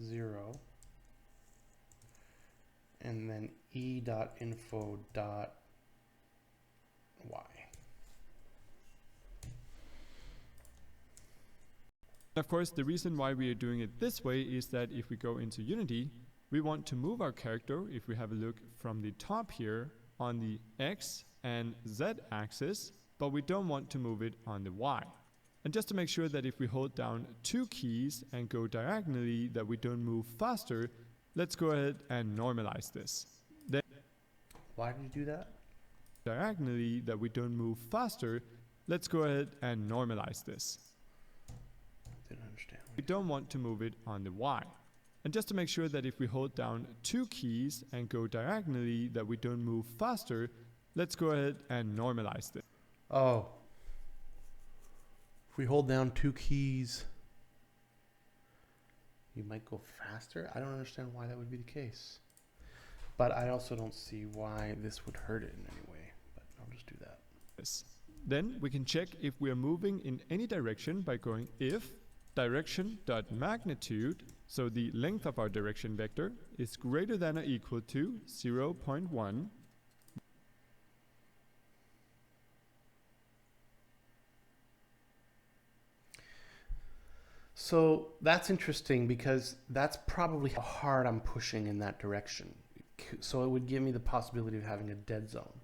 0 and then e.info.y. Of course, the reason why we are doing it this way is that if we go into Unity, we want to move our character, if we have a look from the top here, on the X and Z axis, but we don't want to move it on the Y. And just to make sure that if we hold down 2 keys and go diagonally that we don't move faster, let's go ahead and normalize this. Then why did you do that? Diagonally that we don't move faster, let's go ahead and normalize this. Didn't understand. We don't want to move it on the Y. And just to make sure that if we hold down 2 keys and go diagonally that we don't move faster, let's go ahead and normalize this. Oh. If we hold down 2 keys, you might go faster. I don't understand why that would be the case. But I also don't see why this would hurt it in any way. But I'll just do that. Yes. Then we can check if we are moving in any direction by going if direction.magnitude, so the length of our direction vector, is greater than or equal to 0.1. So that's interesting because that's probably how hard I'm pushing in that direction. So it would give me the possibility of having a dead zone.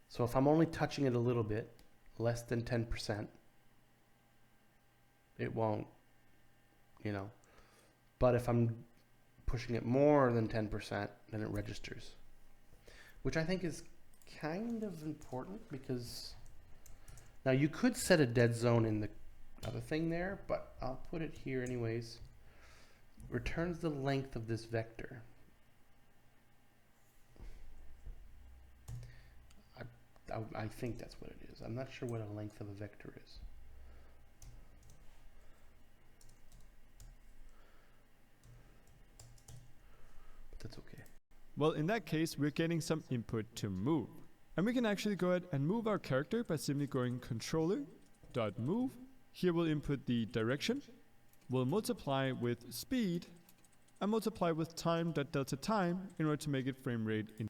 So if I'm only touching it a little bit, less than 10%, it won't, you know. But if I'm pushing it more than 10%, then it registers. Which I think is kind of important because now you could set a dead zone in the other thing there, but I'll put it here anyways. Returns the length of this vector. I think that's what it is. I'm not sure what a length of a vector is. But that's okay. Well, in that case, we're getting some input to move. And we can actually go ahead and move our character by simply going controller.move. Here we'll input the direction. We'll multiply with speed and multiply with time.delta time in order to make it frame rate in.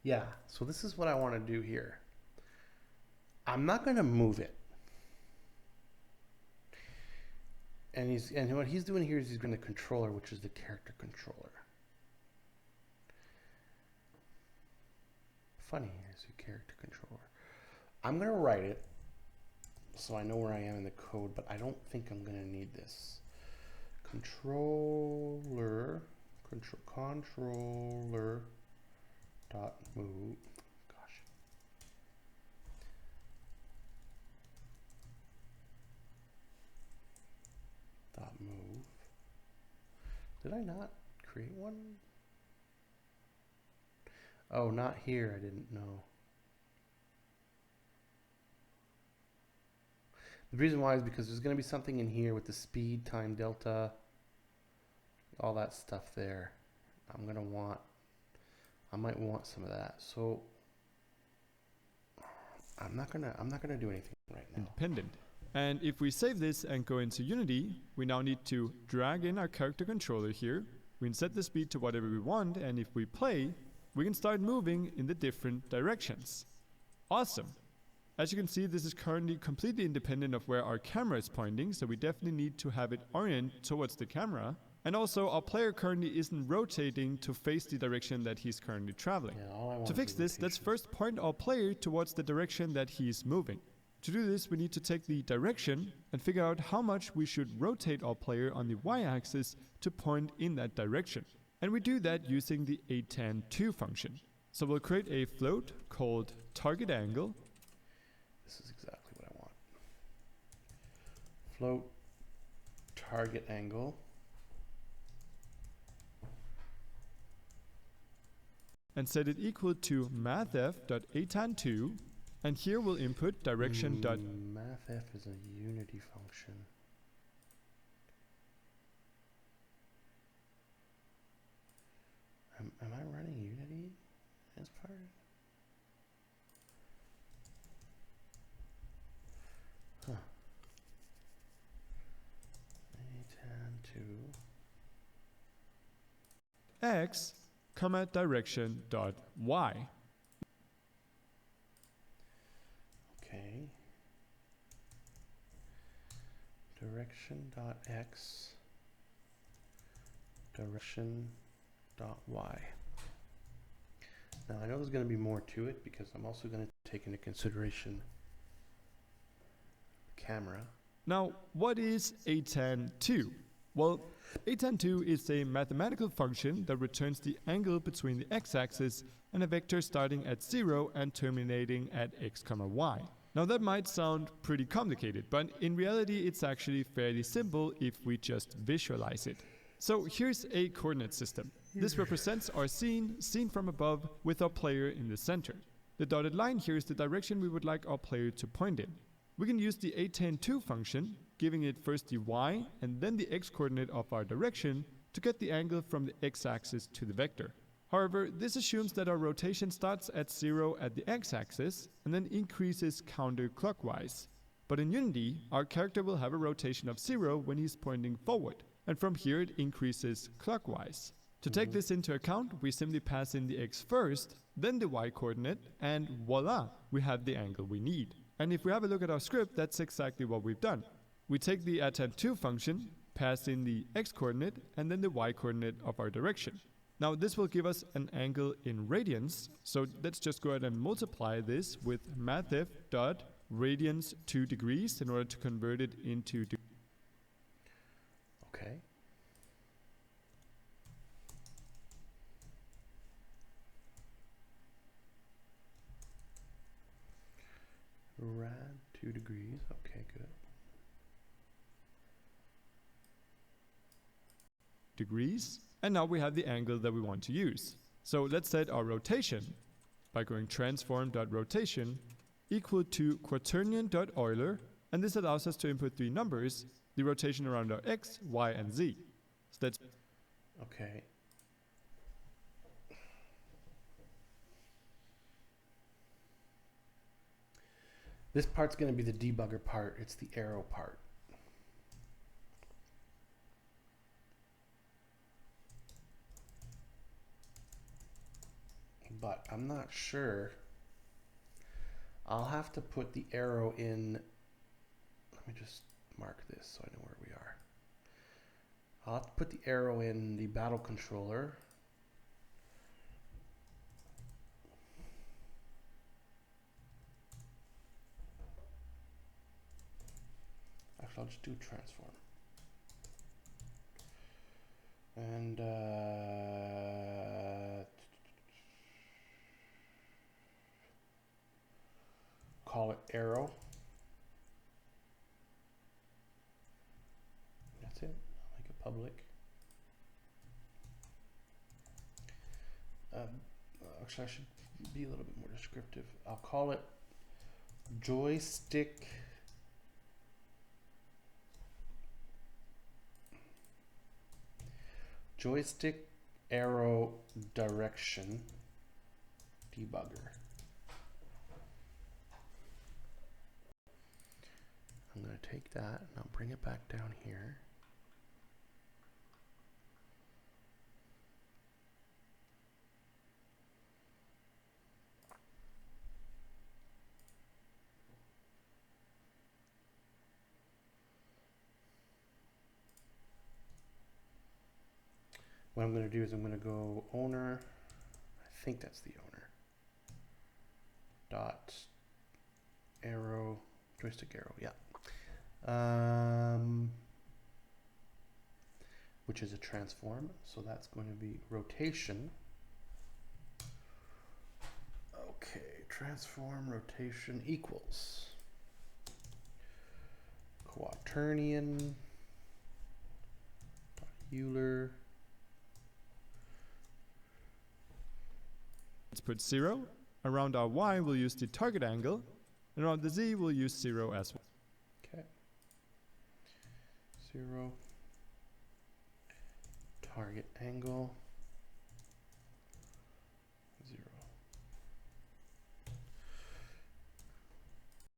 Yeah, so this is what I want to do here. I'm not going to move it. And what he's doing here is he's going to controller, which is the character controller. Funny, here's your character controller. I'm going to write it so I know where I am in the code, but I don't think I'm going to need this. Controller dot move. Gosh. Dot move. Did I not create one? Oh, not here. I didn't know. The reason why is because there's going to be something in here with the speed, time, delta, all that stuff there. I might want some of that. So I'm not gonna do anything right now. Independent. And if we save this and go into Unity, we now need to drag in our character controller here. We can set the speed to whatever we want, and if we play, we can start moving in the different directions. Awesome. As you can see, this is currently completely independent of where our camera is pointing, so we definitely need to have it orient towards the camera. And also, our player currently isn't rotating to face the direction that he's currently traveling. Yeah, to fix this, let's first point our player towards the direction that he's moving. To do this, we need to take the direction and figure out how much we should rotate our player on the y-axis to point in that direction. And we do that using the atan2 function. So we'll create a float called target angle. This is exactly what I want. Float target angle. And set it equal to mathf.atan2. And here we'll input direction. Mathf is a Unity function. Am I running Unity as part of it? Huh. atan2. X, comma direction dot y. Okay. Direction dot x. Direction dot y. Now I know there's going to be more to it because I'm also going to take into consideration the camera. Now, what is atan2? Well, atan2 is a mathematical function that returns the angle between the x-axis and a vector starting at 0 and terminating at x, y. Now that might sound pretty complicated, but in reality it's actually fairly simple if we just visualize it. So here's a coordinate system. This represents our scene, seen from above, with our player in the center. The dotted line here is the direction we would like our player to point in. We can use the attan2 function, giving it first the y and then the x coordinate of our direction to get the angle from the x-axis to the vector. However, this assumes that our rotation starts at 0 at the x-axis and then increases counterclockwise. But in Unity, our character will have a rotation of 0 when he's pointing forward, and from here it increases clockwise. To take this into account, we simply pass in the x first, then the y coordinate, and voila, we have the angle we need. And if we have a look at our script, that's exactly what we've done. We take the attan2 function, pass in the x coordinate, and then the y coordinate of our direction. Now this will give us an angle in radians, so let's just go ahead and multiply this with mathf.radians 2 degrees in order to convert it into Okay. Rad 2 degrees. Okay, good. degrees, and now we have the angle that we want to use. So let's set our rotation by going transform.rotation equal to quaternion.euler, and this allows us to input 3 numbers, the rotation around our x, y, and z. So that's Okay. This part's going to be the debugger part. It's the arrow part. But I'm not sure. I'll have to put the arrow in. Let me just mark this so I know where we are. I'll have to put the arrow in the battle controller. Actually, I'll just do transform. And call it arrow. That's it. I'll make it public. Actually, I should be a little bit more descriptive. I'll call it joystick arrow direction debugger. I'm going to take that and I'll bring it back down here. What I'm going to do is I'm going to go owner. I think that's the owner. Dot arrow, joystick arrow, yeah. Which is a transform, so that's going to be rotation. Okay, transform rotation equals quaternion Euler. let's put 0. Around our y, we'll use the target angle, and around the z, we'll use 0 as well. Okay. 0 target angle 0.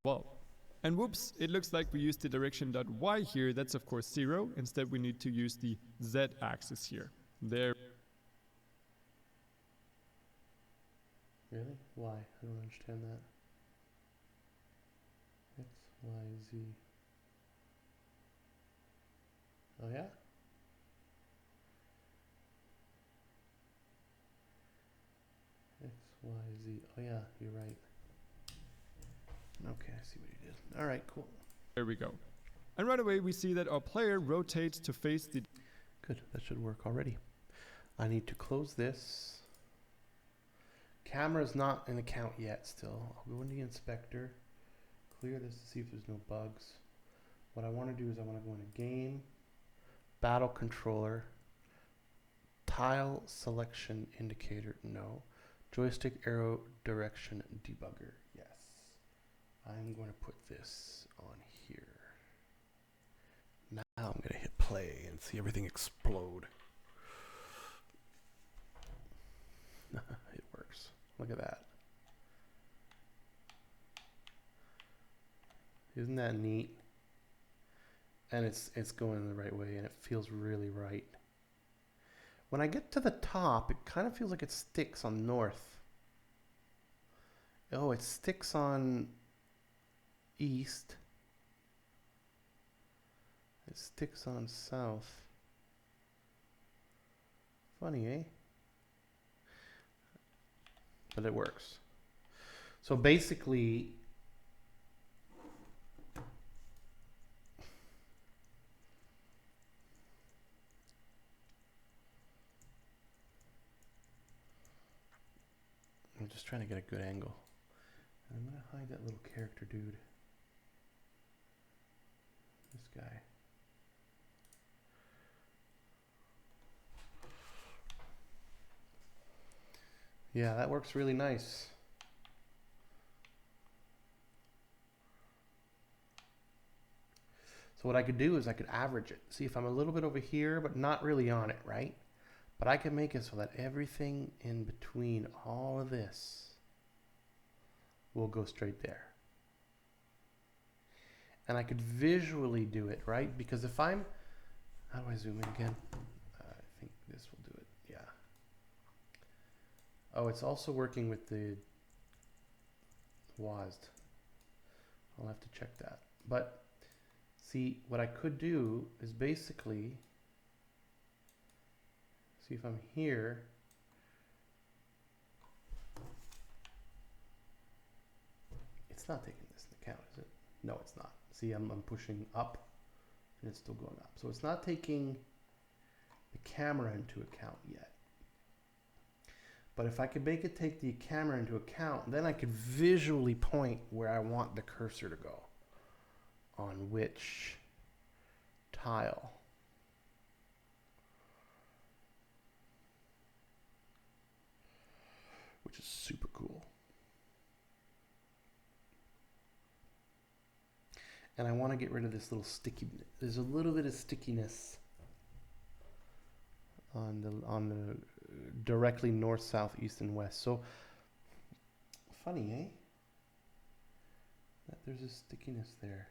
Well, and whoops, it looks like we used the direction.y here. That's of course 0. Instead, we need to use the z-axis here. There. Really? Why? I don't understand that. X, Y, Z. Oh yeah? X, Y, Z. Oh yeah, you're right. Okay, I see what you did. All right, cool. There we go. And right away, we see that our player rotates to face the... Good, that should work already. I need to close this. Camera's not in account yet still. I'll go in the inspector, clear this to see if there's no bugs. What I want to do is I want to go into game, battle controller, tile selection indicator, no. Joystick arrow direction debugger. Yes. I'm going to put this on here. Now I'm going to hit play and see everything explode. It works. Look at that. Isn't that neat? And it's going the right way and it feels really right. When I get to the top, it kind of feels like it sticks on north. Oh, it sticks on east. It sticks on south. Funny, eh? But it works. So basically, I'm just trying to get a good angle. And I'm going to hide that little character dude. This guy. Yeah, that works really nice. So what I could do is I could average it. See if I'm a little bit over here, but not really on it, right? But I can make it so that everything in between all of this will go straight there. And I could visually do it, right? Because if I'm, how do I zoom in again? I think this will do it, yeah. Oh, it's also working with the WASD. I'll have to check that. But see, what I could do is basically, see if I'm here, it's not taking this into account, is it? No, it's not. See, I'm pushing up and it's still going up. So it's not taking the camera into account yet. But if I could make it take the camera into account, then I could visually point where I want the cursor to go on which tile. Which is super cool. And I want to get rid of this little sticky, there's a little bit of stickiness on the directly north, south, east, and west. So funny, eh? That there's a stickiness there.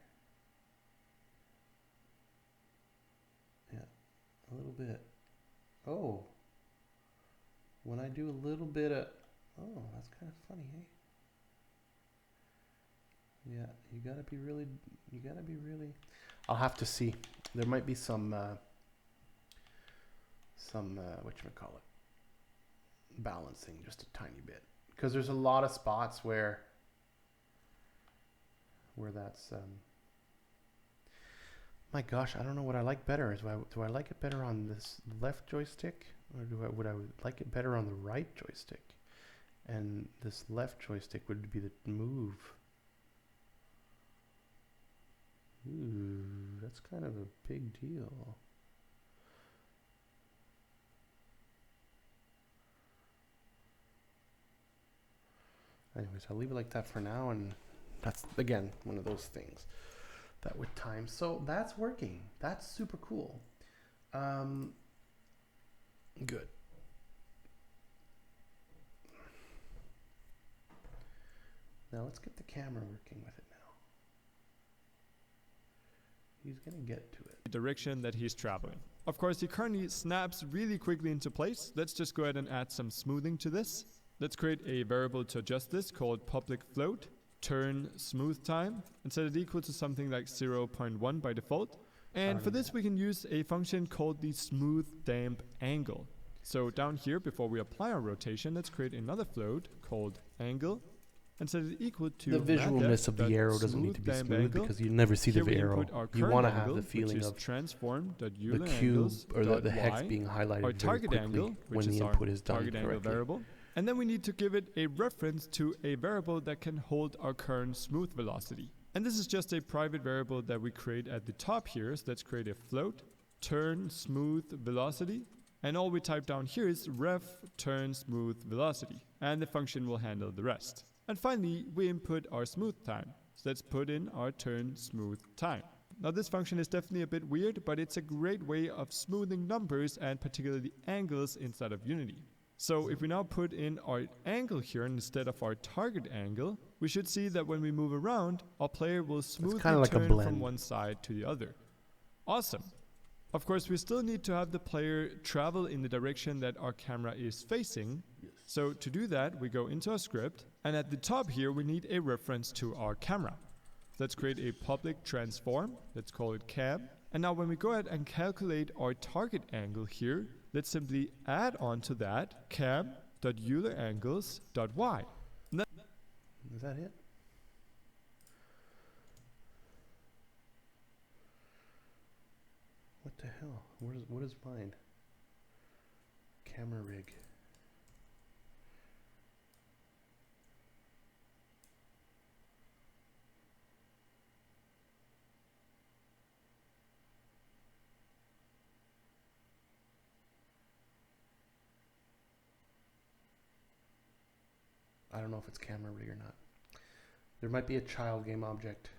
Yeah, a little bit. Oh, when I do a little bit of, oh, that's kind of funny, eh? Yeah, you gotta be really, I'll have to see. There might be some whatchamacallit, balancing just a tiny bit. Because there's a lot of spots where that's, my gosh, I don't know what I like better. Do I like it better on this left joystick? Or would I like it better on the right joystick? And this left joystick would be the move. Ooh, that's kind of a big deal. Anyways, I'll leave it like that for now, and that's, again, one of those things that with time. So that's working. That's super cool. Good. Now let's get the camera working with it now. He's going to get to it. The direction that he's traveling. Of course, he currently snaps really quickly into place. Let's just go ahead and add some smoothing to this. Let's create a variable to adjust this called public float, turn smooth time, and set it equal to something like 0.1 by default. And for this, we can use a function called the smooth damp angle. So down here, before we apply our rotation, let's create another float called angle and set it equal to the visualness of the arrow doesn't need to be smooth because you never see the arrow. You want to have the feeling of the cube or the hex being highlighted our target very angle, quickly when the input is done target angle correctly. variable. And then we need to give it a reference to a variable that can hold our current smooth velocity. And this is just a private variable that we create at the top here. So let's create a float, turn smooth velocity. And all we type down here is ref turn smooth velocity, and the function will handle the rest. And finally, we input our smooth time. So let's put in our turn smooth time. Now this function is definitely a bit weird, but it's a great way of smoothing numbers and particularly angles inside of Unity. So if we now put in our angle here instead of our target angle, we should see that when we move around, our player will smoothly like turn from one side to the other. Awesome. Of course, we still need to have the player travel in the direction that our camera is facing. So to do that, we go into our script, and at the top here, we need a reference to our camera. Let's create a public transform. Let's call it cam. And now when we go ahead and calculate our target angle here, let's simply add on to that cam.eulerangles.y. Is that it? What the hell? What is mine? Camera rig. I don't know if it's camera rig or not. There might be a child game object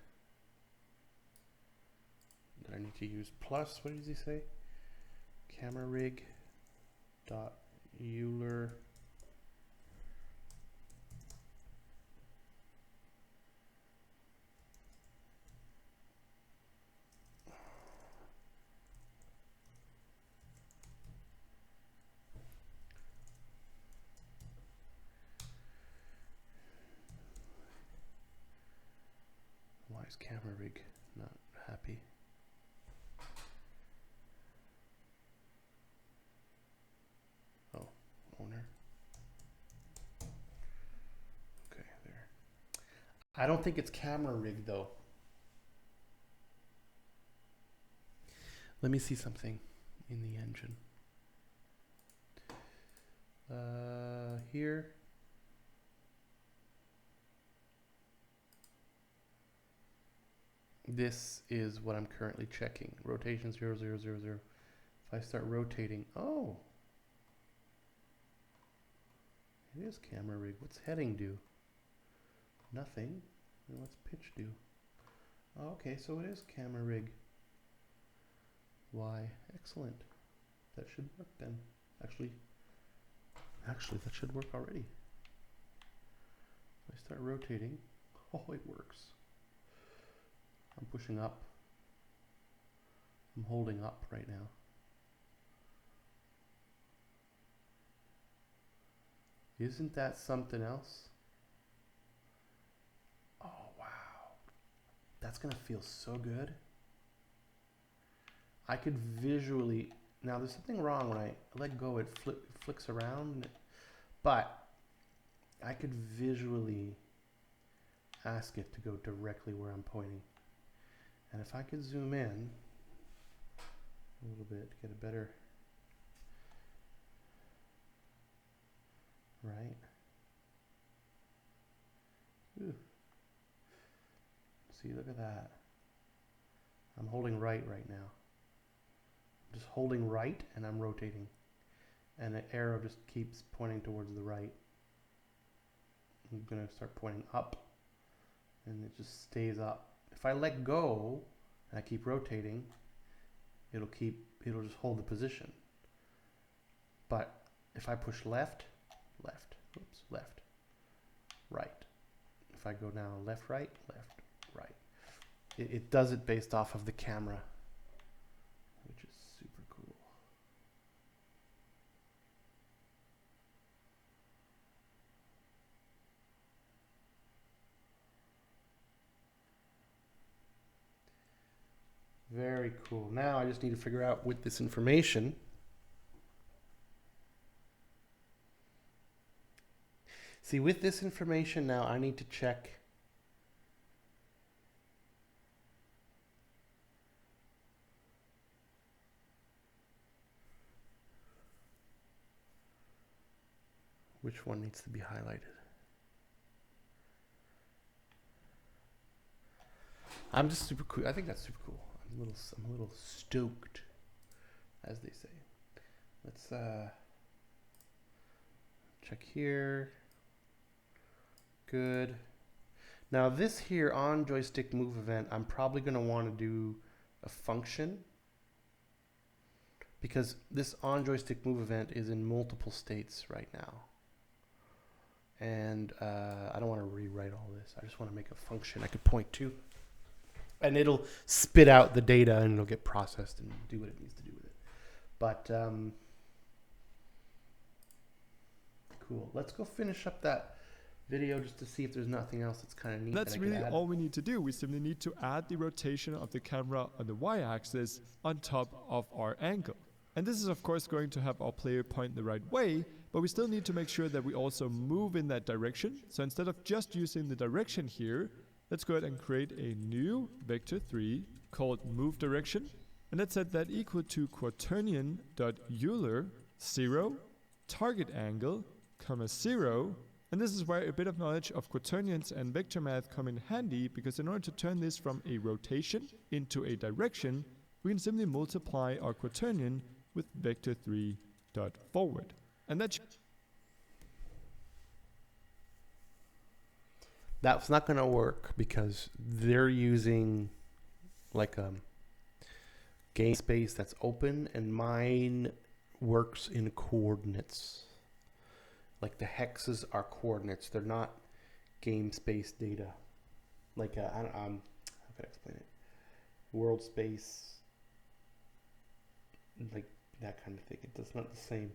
that I need to use. Plus, what does he say? Camera rig dot Euler. Why is camera rig not happy? Oh, owner. Okay, there. I don't think it's camera rig though. Let me see something in the engine. Here. This is what I'm currently checking. Rotation 0, 0, 0, 0. If I start rotating, oh. It is camera rig. What's heading do? Nothing. And what's pitch do? Oh, okay, so it is camera rig. Why? Excellent. That should work then. Actually, that should work already. If I start rotating, oh, it works. I'm pushing up. I'm holding up right now. Isn't that something else? Oh, wow. That's going to feel so good. I could visually... Now, there's something wrong when I let go. It flicks around. But I could visually ask it to go directly where I'm pointing. And if I could zoom in a little bit to get a better... Right? Ooh. See, look at that. I'm holding right now. I'm just holding right and I'm rotating. And the arrow just keeps pointing towards the right. I'm going to start pointing up. And it just stays up. If I let go and I keep rotating, it'll just hold the position. But if I push left, left, right. If I go now left, right, it does it based off of the camera, which is super cool. Very cool. Now I just need to figure out with this information see, with this information now, I need to check which one needs to be highlighted. I'm just super cool. I think that's super cool. I'm a little stoked, as they say. Let's check here. Good. Now this here on joystick move event, I'm probably going to want to do a function, because this on joystick move event is in multiple states right now. And I don't want to rewrite all this. I just want to make a function I could point to. And it'll spit out the data and it'll get processed and do what it needs to do with it. But cool. Let's go finish up that video just to see if there's nothing else that's kind of neat. That's really all we need to do. We simply need to add the rotation of the camera on the y-axis on top of our angle. And this is of course going to have our player point the right way, but we still need to make sure that we also move in that direction. So instead of just using the direction here, let's go ahead and create a new vector3 called move direction. And let's set that equal to quaternion.euler 0 target angle, comma 0. And this is where a bit of knowledge of quaternions and vector math come in handy, because in order to turn this from a rotation into a direction, we can simply multiply our quaternion with vector3 dot forward. And that's not going to work because they're using like a game space that's open, and mine works in coordinates. Like the hexes are coordinates. They're not game space data. Like how can I explain it? World space, like that kind of thing. It's not the same.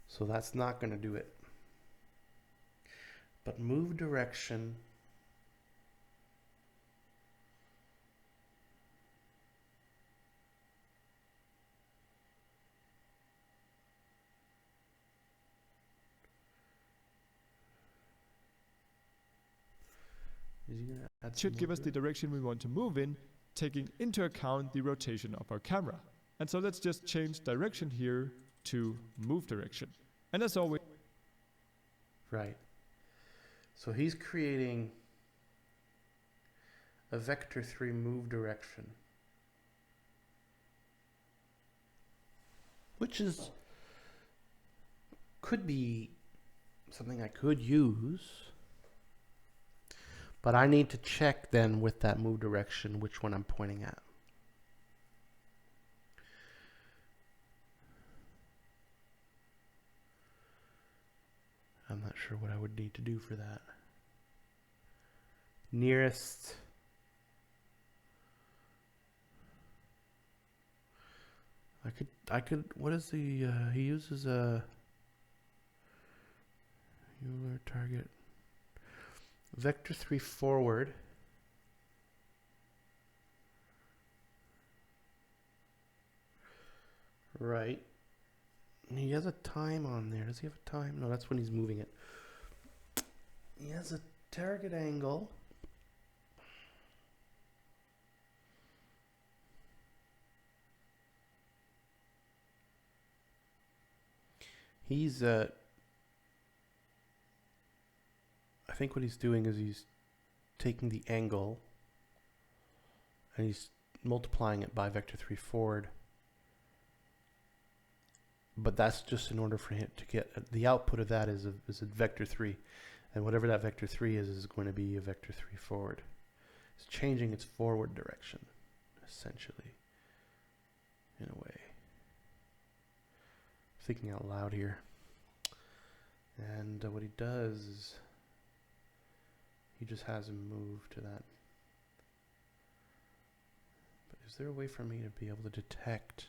So that's not going to do it. But move direction. should give us the direction we want to move in, taking into account the rotation of our camera. And so let's just change direction here to move direction. And as always, right. So he's creating a vector3 move direction, which could be something I could use, but I need to check then with that move direction which one I'm pointing at. I'm not sure what I would need to do for that. Nearest I could what is the he uses a Euler target vector3 forward. Right. He has a time on there. Does he have a time? No, that's when he's moving it. He has a target angle. He's I think what he's doing is he's taking the angle and he's multiplying it by vector3 forward. But that's just in order for him to get the output of that is a vector3, and whatever that vector3 is going to be a vector3 forward. It's changing its forward direction, essentially, in a way. Thinking out loud here. And what he does is he just has him move to that. But is there a way for me to be able to detect,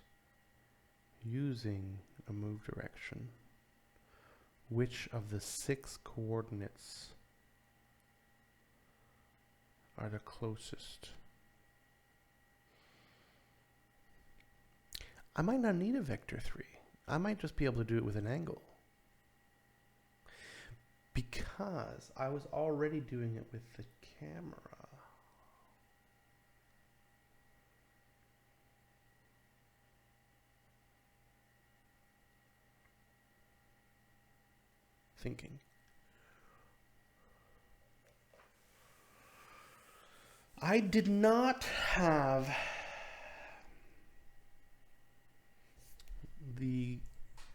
using a move direction, which of the 6 coordinates are the closest? I might not need a vector3. I might just be able to do it with an angle, because I was already doing it with the camera. Thinking. I did not have the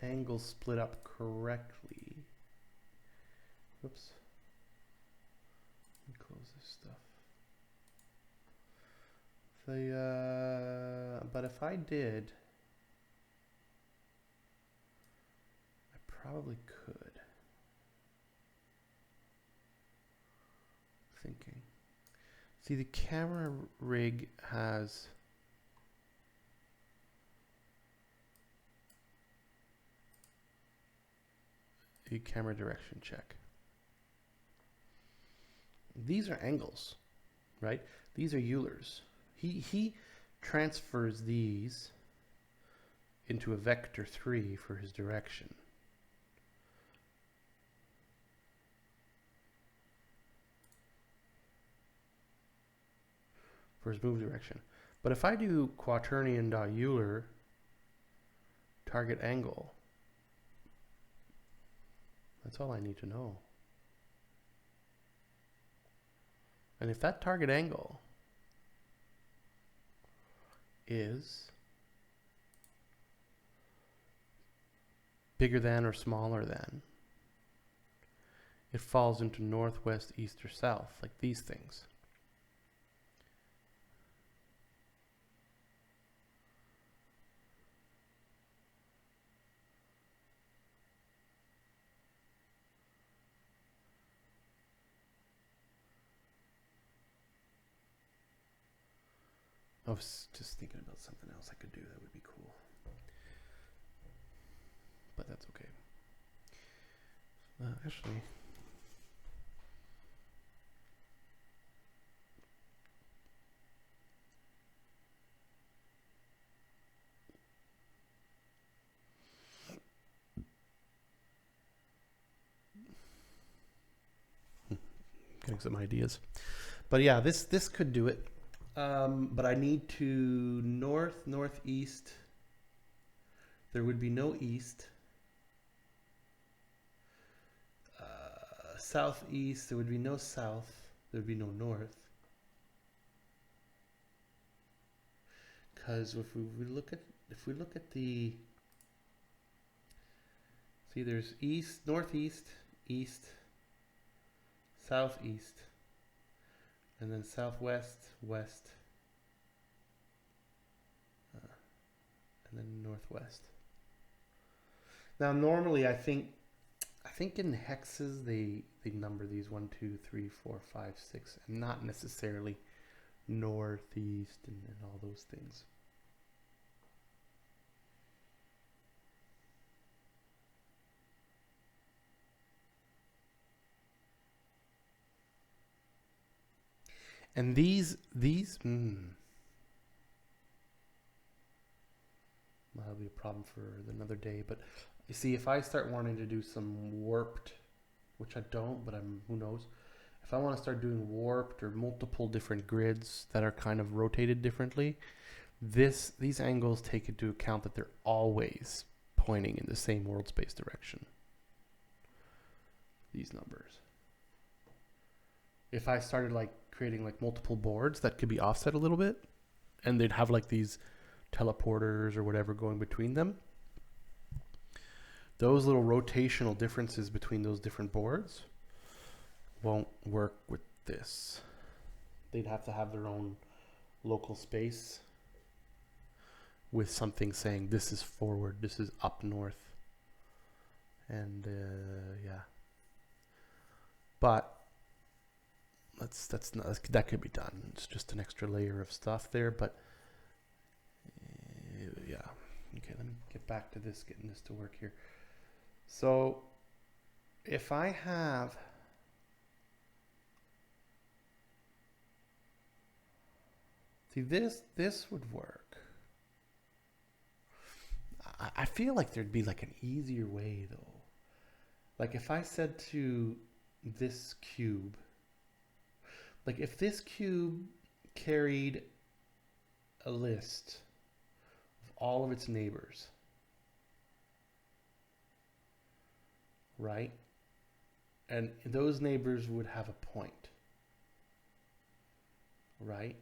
angle split up correctly. Whoops. Let me close this stuff. But if I did, I probably could. Thinking. See, the camera rig has a camera direction check. These are angles, right? These are Euler's. He transfers these into a vector 3 for his direction. For his move direction. But if I do quaternion.Euler target angle, that's all I need to know. And if that target angle is bigger than or smaller than, it falls into northwest, east, or south, like these things. I was just thinking about something else I could do that would be cool. But that's okay. Actually, getting some ideas. But yeah, this could do it. But I need to northeast. There would be no east. Southeast, there would be no south. There would be no north. Because if we look at the, see, there's east, northeast, east, southeast, and then southwest, west, and then northwest. Now, normally, I think in hexes they number these 1, 2, 3, 4, 5, 6, and not necessarily northeast and all those things. And these that'll be a problem for another day. But you see, if I start wanting to do some warped, which I don't, but who knows? If I want to start doing warped or multiple different grids that are kind of rotated differently, these angles take into account that they're always pointing in the same world space direction. These numbers. If I started like creating like multiple boards that could be offset a little bit, and they'd have like these teleporters or whatever going between them, those little rotational differences between those different boards won't work with this. They'd have to have their own local space with something saying this is forward, this is up north, and yeah. But that could be done. It's just an extra layer of stuff there, but yeah. Okay, let me get back to this, getting this to work here. So if I have this would work. I feel like there'd be like an easier way though. Like if I said to this cube, like if this cube carried a list of all of its neighbors, right? And those neighbors would have a point, right?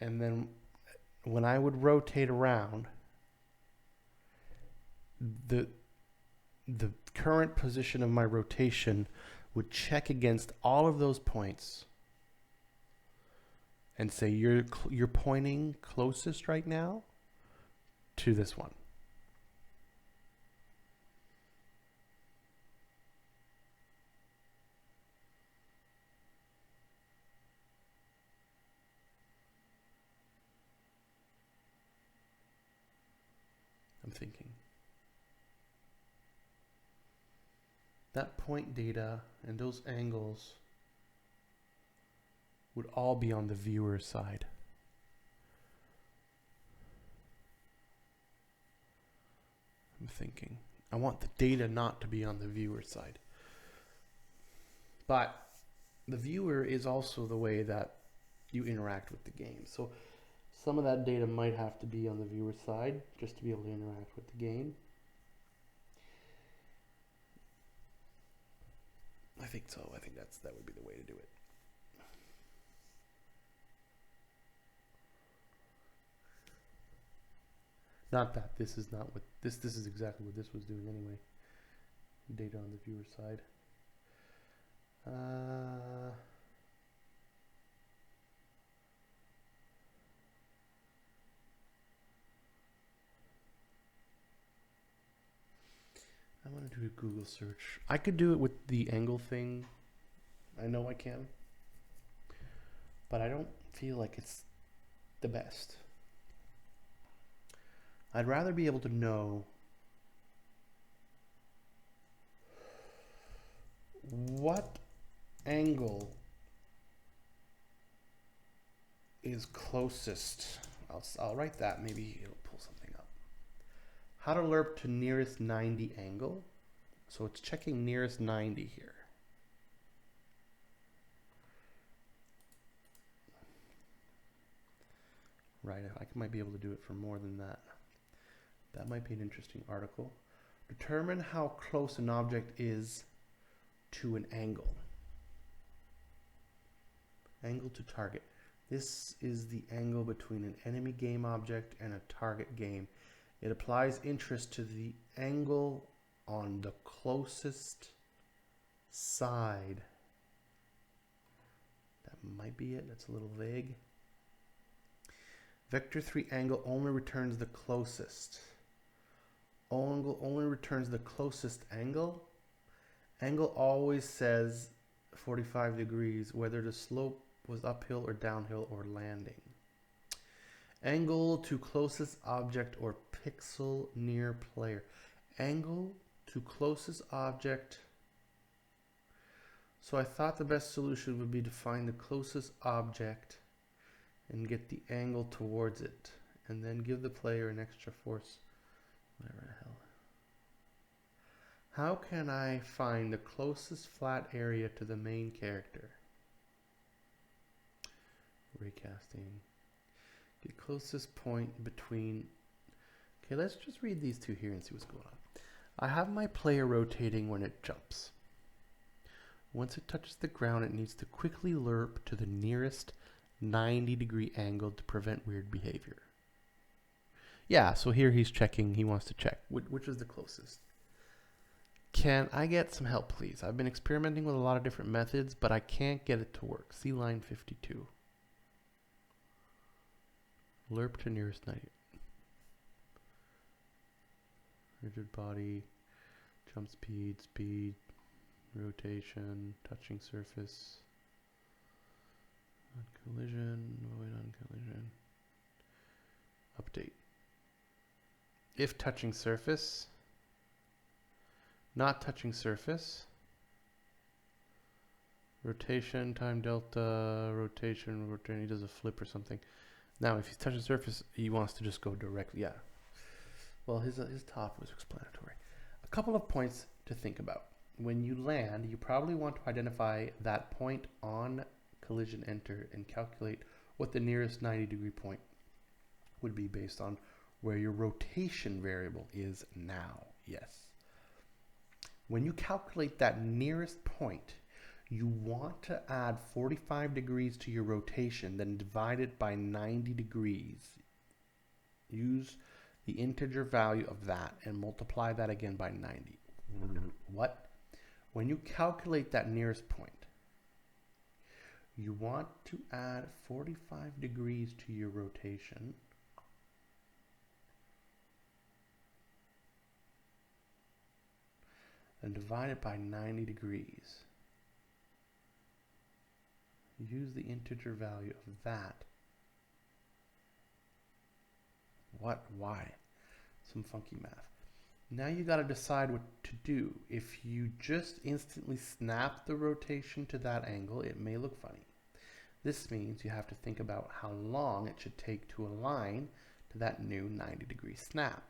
And then when I would rotate around, the current position of my rotation would check against all of those points and say you're pointing closest right now to this one. I'm thinking. That point data and those angles would all be on the viewer side. I'm thinking. I want the data not to be on the viewer side. But the viewer is also the way that you interact with the game. So some of that data might have to be on the viewer side just to be able to interact with the game. I think so. I think that would be the way to do it. Not that this is not what this is exactly what this was doing anyway. Data on the viewer side. I want to do a Google search. I could do it with the angle thing. I know I can. But I don't feel like it's the best. I'd rather be able to know what angle is closest. I'll write that. Maybe it'll pull something up. How to lerp to nearest 90 angle. So it's checking nearest 90 here. Right, I might be able to do it for more than that. That might be an interesting article. Determine how close an object is to an angle. Angle to target. This is the angle between an enemy game object and a target game. It applies interest to the angle on the closest side. That might be it. That's a little vague. Vector 3 angle only returns the closest. Angle only returns the closest angle. Angle always says 45 degrees, whether the slope was uphill or downhill or landing. Angle to closest object or pixel near player. Angle to closest object. So I thought the best solution would be to find the closest object and get the angle towards it, and then give the player an extra force. Whatever the hell. How can I find the closest flat area to the main character? Recasting. The closest point between... Okay, let's just read these two here and see what's going on. I have my player rotating when it jumps. Once it touches the ground, it needs to quickly lerp to the nearest 90-degree angle to prevent weird behavior. Yeah, so here he's checking. He wants to check. Which is the closest? Can I get some help, please? I've been experimenting with a lot of different methods, but I can't get it to work. See line 52. Lerp to nearest 90. Rigid body, jump speed, rotation, touching surface, on collision, avoid on collision. Update. If touching surface, not touching surface, rotation, time delta, rotation, he does a flip or something. Now, if he's touching surface, he wants to just go directly. Yeah. Well, his top was explanatory. A couple of points to think about. When you land, you probably want to identify that point on collision enter and calculate what the nearest 90-degree point would be based on where your rotation variable is now. Yes. When you calculate that nearest point, you want to add 45 degrees to your rotation, then divide it by 90 degrees. Use the integer value of that and multiply that again by 90. What? When you calculate that nearest point, you want to add 45 degrees to your rotation. And divide it by 90 degrees. Use the integer value of that. What? Why? Some funky math. Now you got to decide what to do. If you just instantly snap the rotation to that angle, it may look funny. This means you have to think about how long it should take to align to that new 90-degree snap.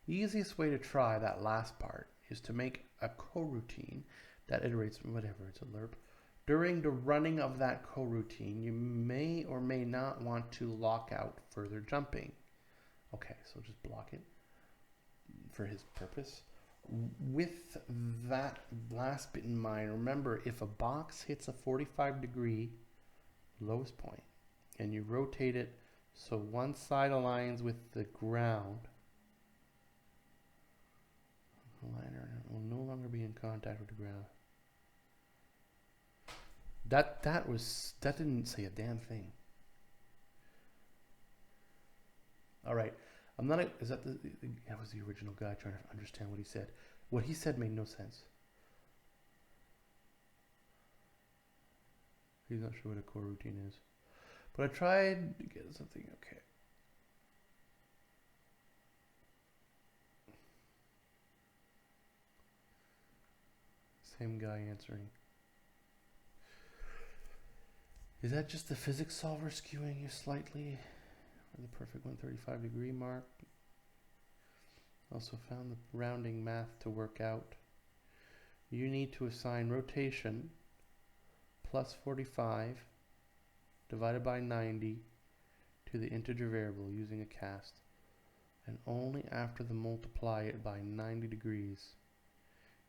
The easiest way to try that last part is to make a coroutine that iterates, whatever, it's a lerp. During the running of that coroutine, you may or may not want to lock out further jumping. Okay, so just block it for his purpose. With that last bit in mind, remember, if a box hits a 45-degree lowest point and you rotate it so one side aligns with the ground, the liner will no longer be in contact with the ground. That didn't say a damn thing. All right. That was the original guy trying to understand what he said. What he said made no sense. He's not sure what a coroutine is. But I tried to get something, okay. Same guy answering. Is that just the physics solver skewing you slightly? Or the perfect 135-degree mark? Also found the rounding math to work out. You need to assign rotation plus 45 divided by 90 to the integer variable using a cast, and only after the multiply it by 90 degrees.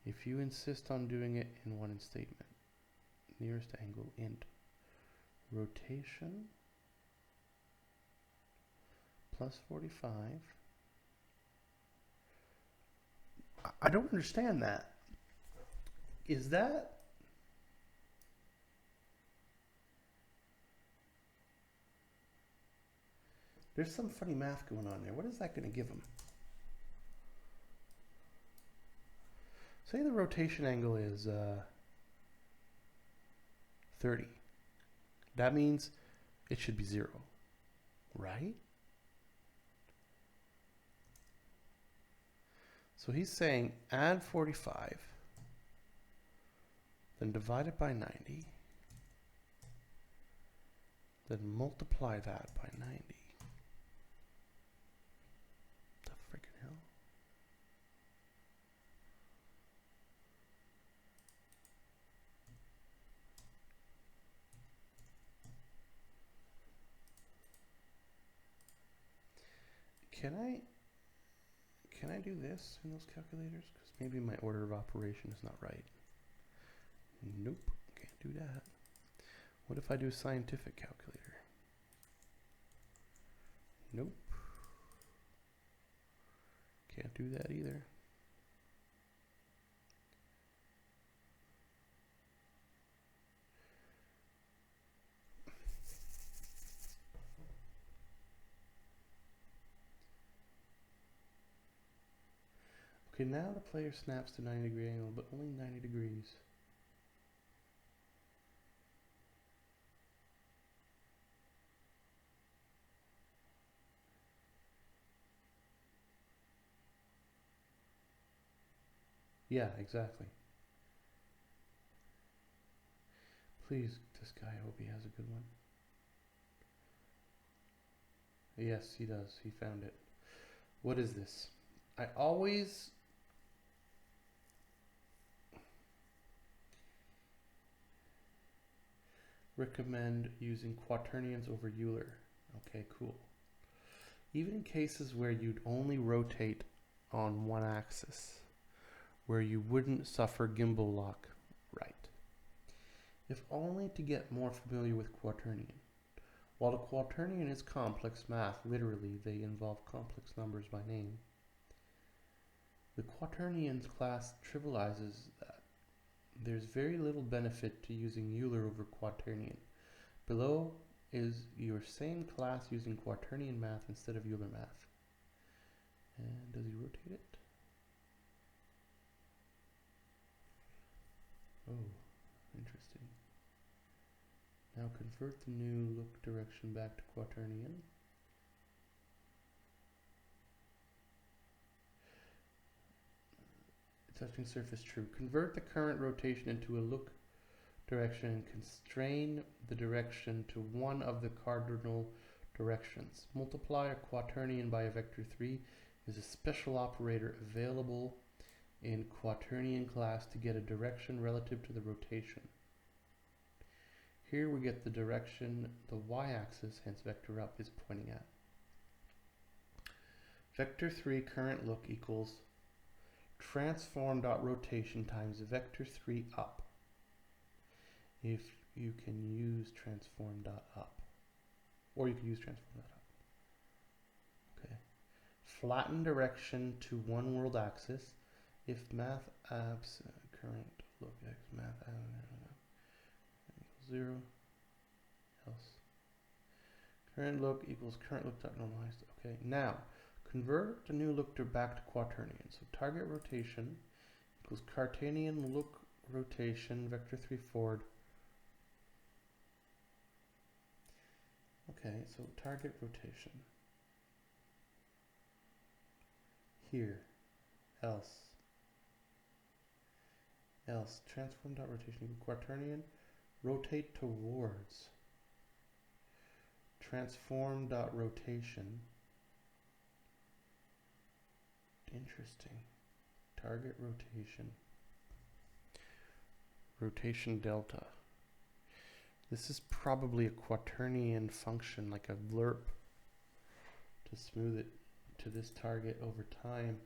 If you insist on doing it in one statement, nearest angle int rotation plus 45. I don't understand that. Is that there's some funny math going on there. What is that going to give him? Say the rotation angle is 30. That means it should be 0, right? So he's saying add 45, then divide it by 90, then multiply that by 90. The freaking hell? Can I do this in those calculators? Because maybe my order of operation is not right. Nope, can't do that. What if I do a scientific calculator? Nope. Can't do that either. Okay, now the player snaps to 90-degree angle, but only 90 degrees. Yeah, exactly. Please, this guy, I hope he has a good one. Yes, he does. He found it. What is this? I always recommend using quaternions over Euler. Okay, cool. Even in cases where you'd only rotate on one axis, where you wouldn't suffer gimbal lock, right? If only to get more familiar with quaternion. While the quaternion is complex math, literally they involve complex numbers by name, the quaternion's class trivializes that. There's very little benefit to using Euler over quaternion. Below is your same class using quaternion math instead of Euler math. And does he rotate it? Oh, interesting. Now convert the new look direction back to quaternion. Touching surface true. Convert the current rotation into a look direction and constrain the direction to one of the cardinal directions. Multiply a quaternion by a vector 3 is a special operator available in quaternion class to get a direction relative to the rotation. Here we get the direction the y-axis, hence vector up, is pointing at. Vector 3 current look equals transform.rotation times vector 3 up. If you can use transform.up. Or you can use transform.up. Okay. Flatten direction to one world axis. If math abs current look x math equals 0, else. Current look equals current look dot normalized. Okay, now convert the new look to back to quaternion. So target rotation equals quaternion look rotation vector 3 forward. Okay, so target rotation. Here, else. Else, transform dot rotation equals quaternion, rotate towards. Transform dot rotation. Interesting. Target rotation. Rotation delta. This is probably a quaternion function, like a lerp, to smooth it to this target over time.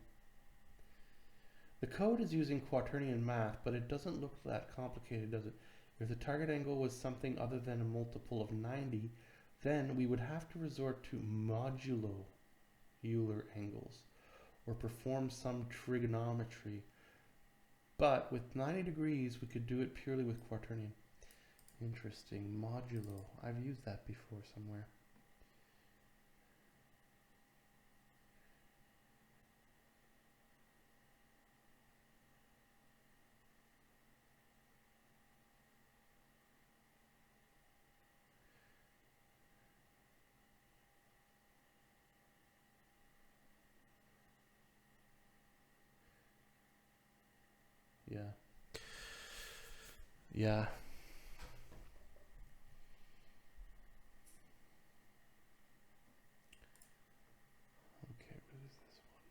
The code is using quaternion math, but it doesn't look that complicated, does it? If the target angle was something other than a multiple of 90, then we would have to resort to modulo Euler angles, or perform some trigonometry. But with 90 degrees, we could do it purely with quaternion. Interesting. Modulo. I've used that before somewhere. Yeah. Yeah. Okay, what is this one?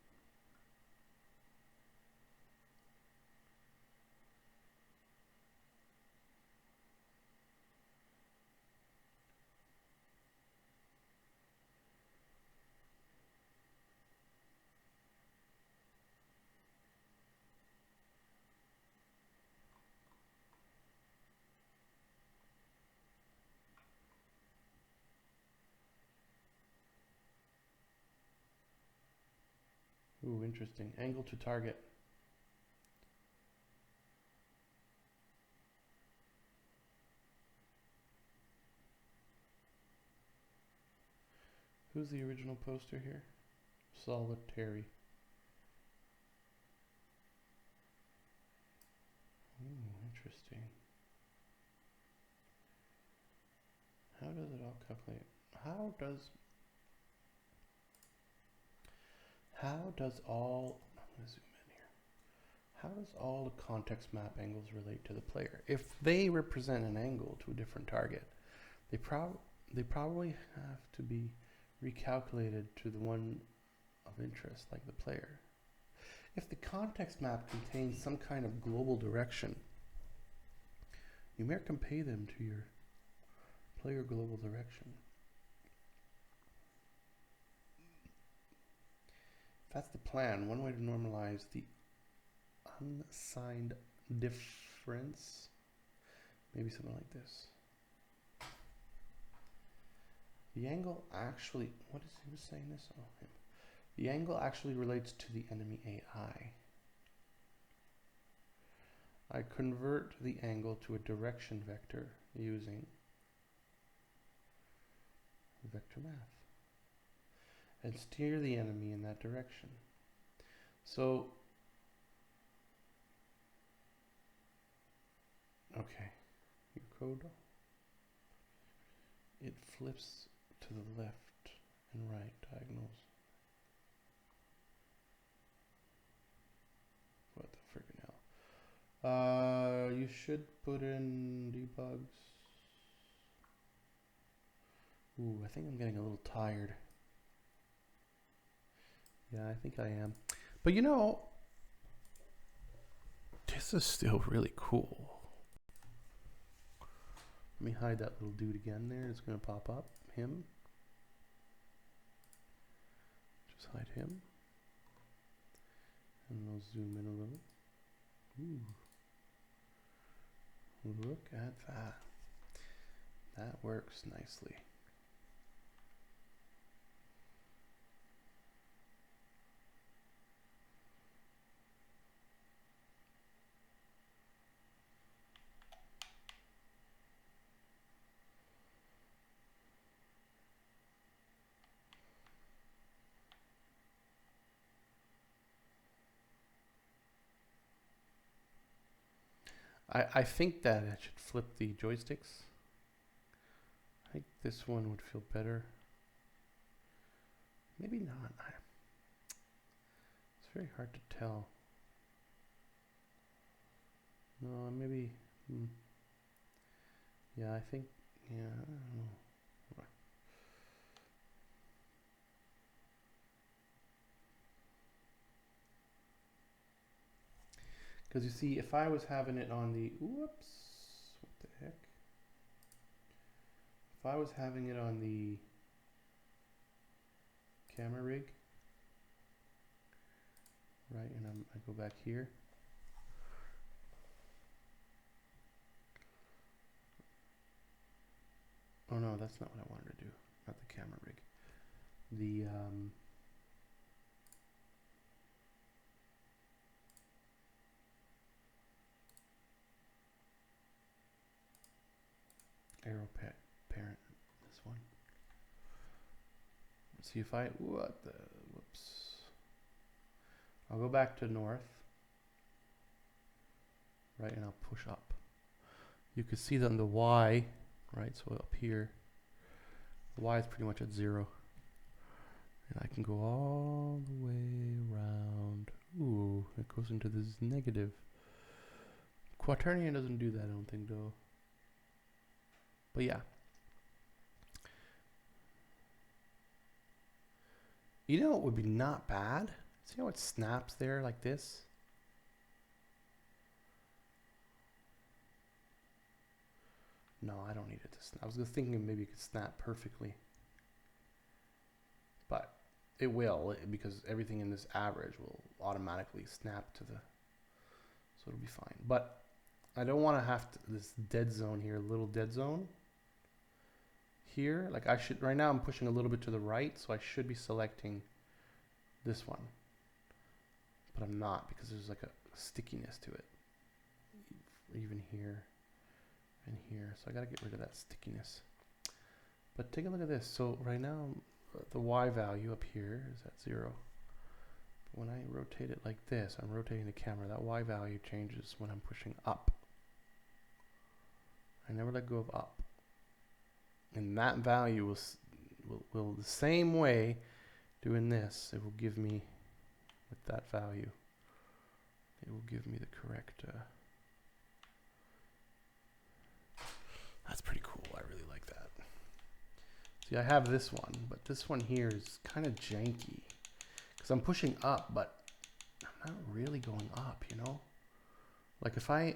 Ooh, interesting. Angle to target. Who's the original poster here? Solitary. Ooh, interesting. How does it all calculate? How does all, I'm going to zoom in here. How does all the context map angles relate to the player? If they represent an angle to a different target, they probably have to be recalculated to the one of interest, like the player. If the context map contains some kind of global direction, numeric compare them to your player global direction. If that's the plan, one way to normalize the unsigned difference, maybe something like this. The angle actually, what is he was saying this? Oh, him. The angle actually relates to the enemy AI. I convert the angle to a direction vector using vector math and steer the enemy in that direction. So, okay, your code, it flips to the left and right diagonals. What the friggin' hell? You should put in debugs. Ooh, I think I'm getting a little tired. Yeah, I think I am. But you know, this is still really cool. Let me hide that little dude again there. It's going to pop up. Him. Just hide him. And we'll zoom in a little. Ooh. Look at that. That works nicely. I think that I should flip the joysticks. I think this one would feel better. Maybe not. It's very hard to tell. No, maybe. Yeah, I think. Yeah, I don't know. Because you see, if I was having it on the, whoops, what the heck? If I was having it on the camera rig, right, and I go back here. Oh no, that's not what I wanted to do. Not the camera rig. The, arrow parent, this one. Let's see if I, whoops. I'll go back to north, right, and I'll push up. You can see that on the Y, right, so up here, the Y is pretty much at 0. And I can go all the way around. Ooh, it goes into this negative. Quaternion doesn't do that, I don't think, though. But yeah. You know, it would be not bad. See how it snaps there like this? No, I don't need it to snap. I was just thinking maybe it could snap perfectly. But it will, because everything in this average will automatically snap to the... So it'll be fine. But I don't want to have this dead zone here, little dead zone. Here, like I should, right now I'm pushing a little bit to the right, so I should be selecting this one. But I'm not, because there's like a stickiness to it. Even here and here. So I gotta get rid of that stickiness. But take a look at this. So right now, the Y value up here is at 0. But when I rotate it like this, I'm rotating the camera. That Y value changes when I'm pushing up. I never let go of up. And that value will the same way doing this, it will give me, with that value, it will give me the correct, that's pretty cool. I really like that. See, I have this one, but this one here is kind of janky because I'm pushing up, but I'm not really going up, you know? Like if I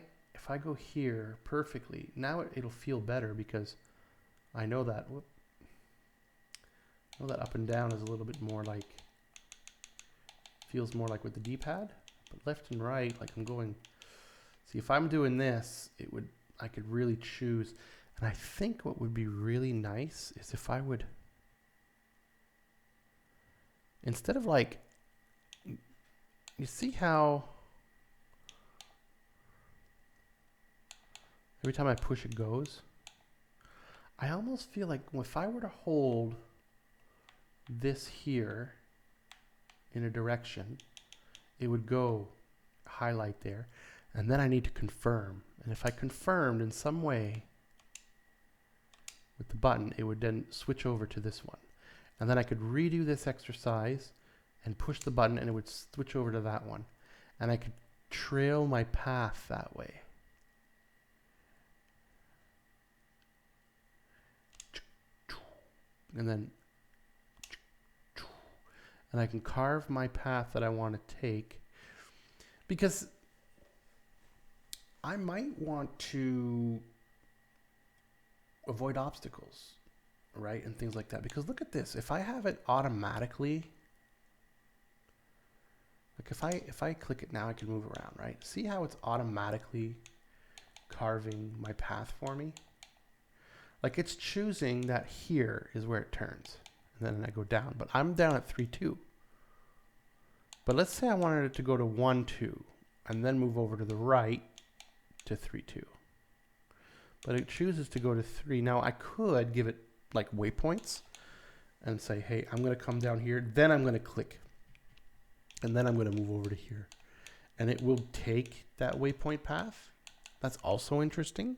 go here perfectly, now it'll feel better because I know that, I know that up and down is a little bit more like, feels more like with the D-pad, but left and right, like I'm going, see if I'm doing this, I could really choose. And I think what would be really nice is if I would instead of like, you see how every time I push it goes? I almost feel like if I were to hold this here in a direction, it would go highlight there. And then I need to confirm. And if I confirmed in some way with the button, it would then switch over to this one. And then I could redo this exercise and push the button and it would switch over to that one. And I could trail my path that way. And then, and I can carve my path that I want to take, because I might want to avoid obstacles, right? And things like that. Because look at this. If I have it automatically, like if I click it now, I can move around, right? See how it's automatically carving my path for me? Like it's choosing that here is where it turns. And then I go down. But I'm down at 3-2. But let's say I wanted it to go to 1-2 and then move over to the right to 3-2. But it chooses to go to 3. Now I could give it like waypoints and say, hey, I'm going to come down here. Then I'm going to click. And then I'm going to move over to here. And it will take that waypoint path. That's also interesting.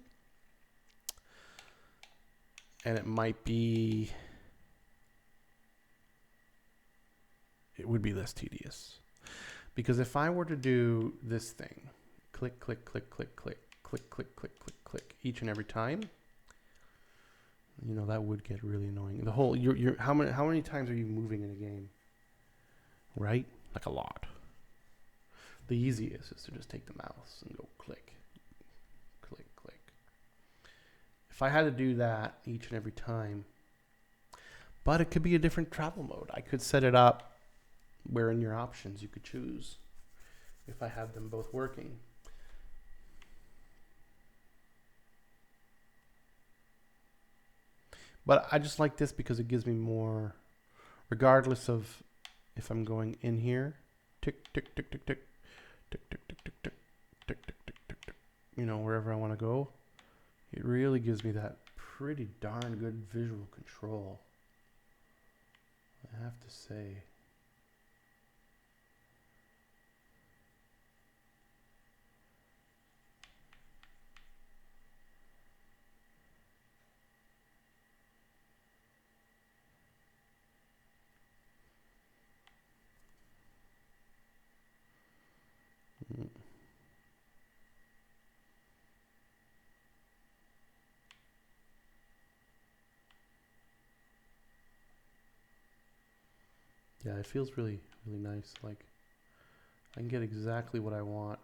And it might be, it would be less tedious. Because if I were to do this thing, click, click, click, click, click, click, click, click, click, click, each and every time, you know, that would get really annoying. The whole, how many times are you moving in a game? Right? Like a lot. The easiest is to just take the mouse and go click, click, click. If I had to do that each and every time, but it could be a different travel mode. I could set it up where in your options you could choose if I had them both working. But I just like this because it gives me more, regardless of if I'm going in here, tick, tick, tick, tick, tick, tick, tick, tick, tick, tick, tick, tick, tick, tick, tick, you know, wherever I want to go. It really gives me that pretty darn good visual control, I have to say. Yeah, it feels really, really nice. Like, I can get exactly what I want.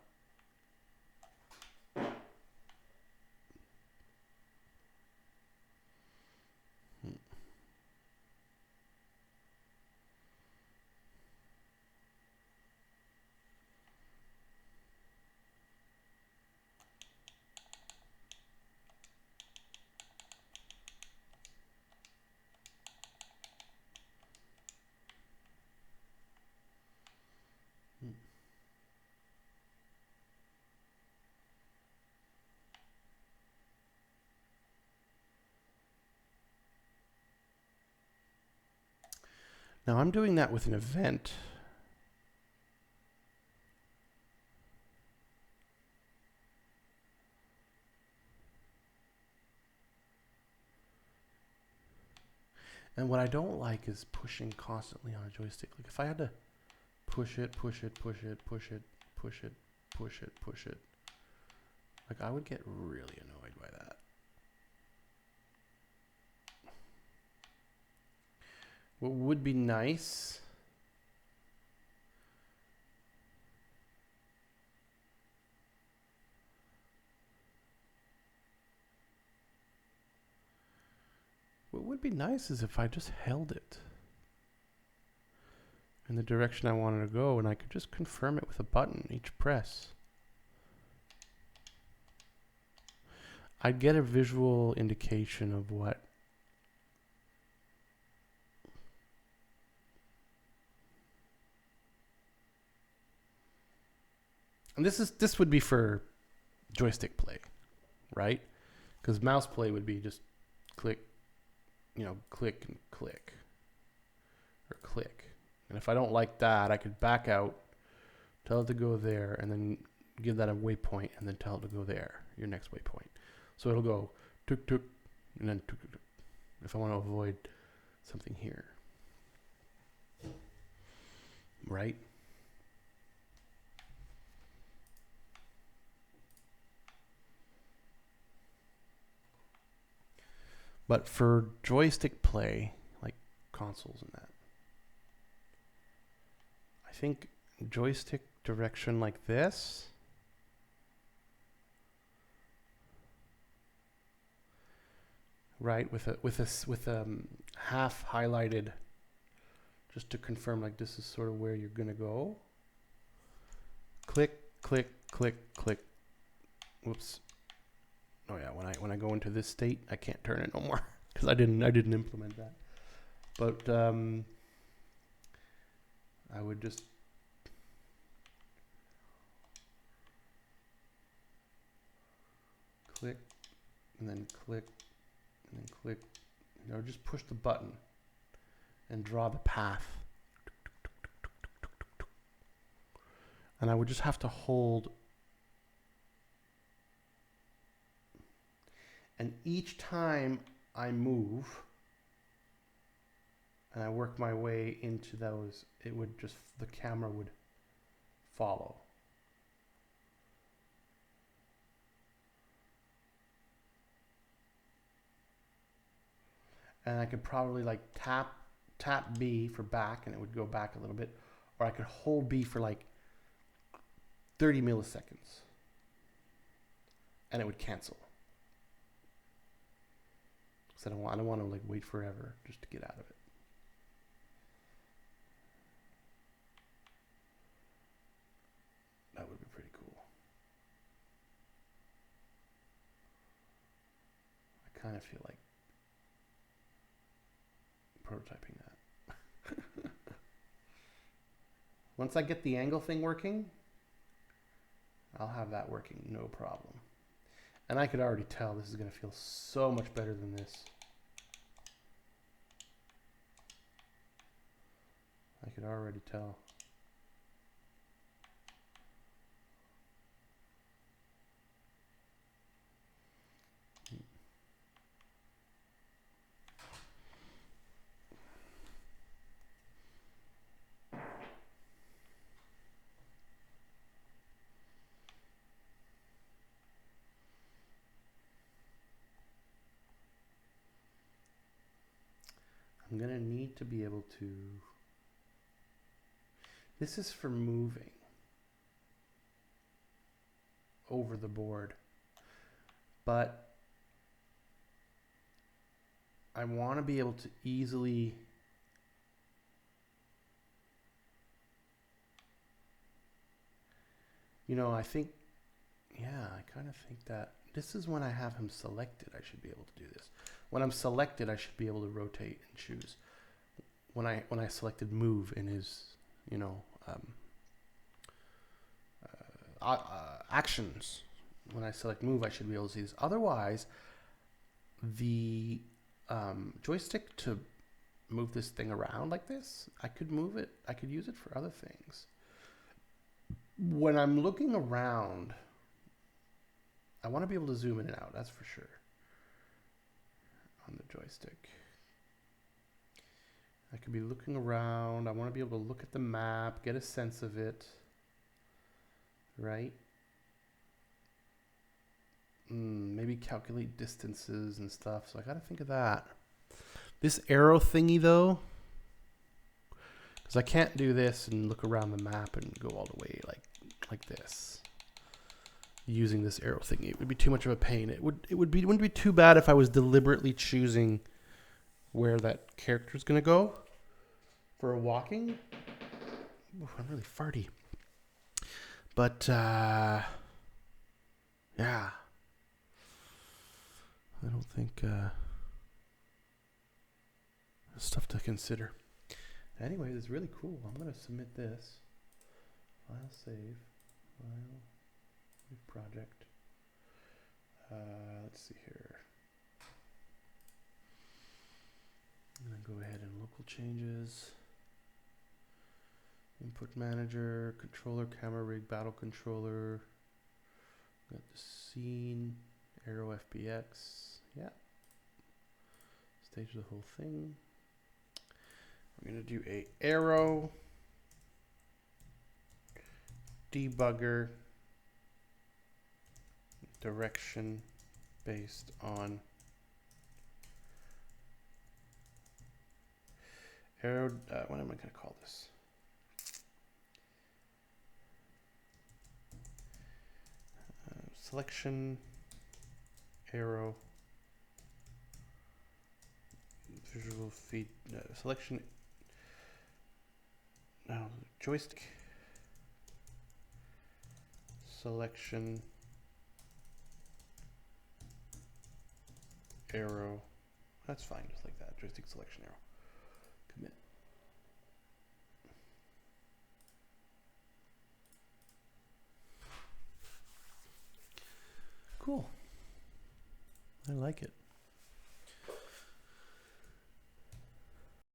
Now I'm doing that with an event. And what I don't like is pushing constantly on a joystick. Like if I had to push it, push it, push it, push it, push it, push it, push it, like I would get really annoyed by that. What would be nice is if I just held it in the direction I wanted to go and I could just confirm it with a button each press. I'd get a visual indication of what And this would be for joystick play, right? Because mouse play would be just click, click and click, or click. And if I don't like that, I could back out, tell it to go there, and then give that a waypoint, and then tell it to go there, your next waypoint. So it'll go tuk tuk, and then tuk tuk tuk, if I want to avoid something here. Right? But for joystick play, like consoles and that, I think joystick direction like this. Right, with a half highlighted, just to confirm like this is sort of where you're gonna go. Click, click, click, click. Whoops. Oh yeah, when I go into this state, I can't turn it no more because I didn't implement that. But I would just click and then click and then click. Just push the button and draw the path. And I would just have to hold. And each time I move and I work my way into those, the camera would follow. And I could probably like tap B for back and it would go back a little bit. Or I could hold B for like 30 milliseconds and it would cancel. Because I don't want to like wait forever just to get out of it. That would be pretty cool. I kind of feel like prototyping that. Once I get the angle thing working, I'll have that working no problem. And I could already tell this is going to feel so much better than this. I could already tell. I'm going to need to be able to... This is for moving over the board. But I want to be able to easily... I think... Yeah, I kind of think that this is when I have him selected, I should be able to do this. When I'm selected, I should be able to rotate and choose. When I selected move in his, actions, when I select move, I should be able to see this. Otherwise, the joystick to move this thing around like this, I could move it. I could use it for other things. When I'm looking around, I want to be able to zoom in and out, that's for sure. On the joystick. I could be looking around. I want to be able to look at the map, get a sense of it. Right? Maybe calculate distances and stuff. So I got to think of that. This arrow thingy though, because I can't do this and look around the map and go all the way like this. Using this arrow thingy, it would be too much of a pain. It wouldn't be too bad if I was deliberately choosing where that character's gonna go for a walking. Ooh, I'm really farty. But yeah, I don't think stuff to consider. Anyway, it's really cool. I'm gonna submit this. File save. File, new project. Let's see here. I'm gonna go ahead and local changes. Input manager, controller, camera rig, battle controller. Got the scene, arrow FBX. Yeah. Stage the whole thing. We're gonna do a arrow debugger direction based on arrow. What am I gonna call this? Selection arrow visual feed selection. No, joystick selection arrow. That's fine, just like that. Joystick selection arrow. Commit. Cool. I like it.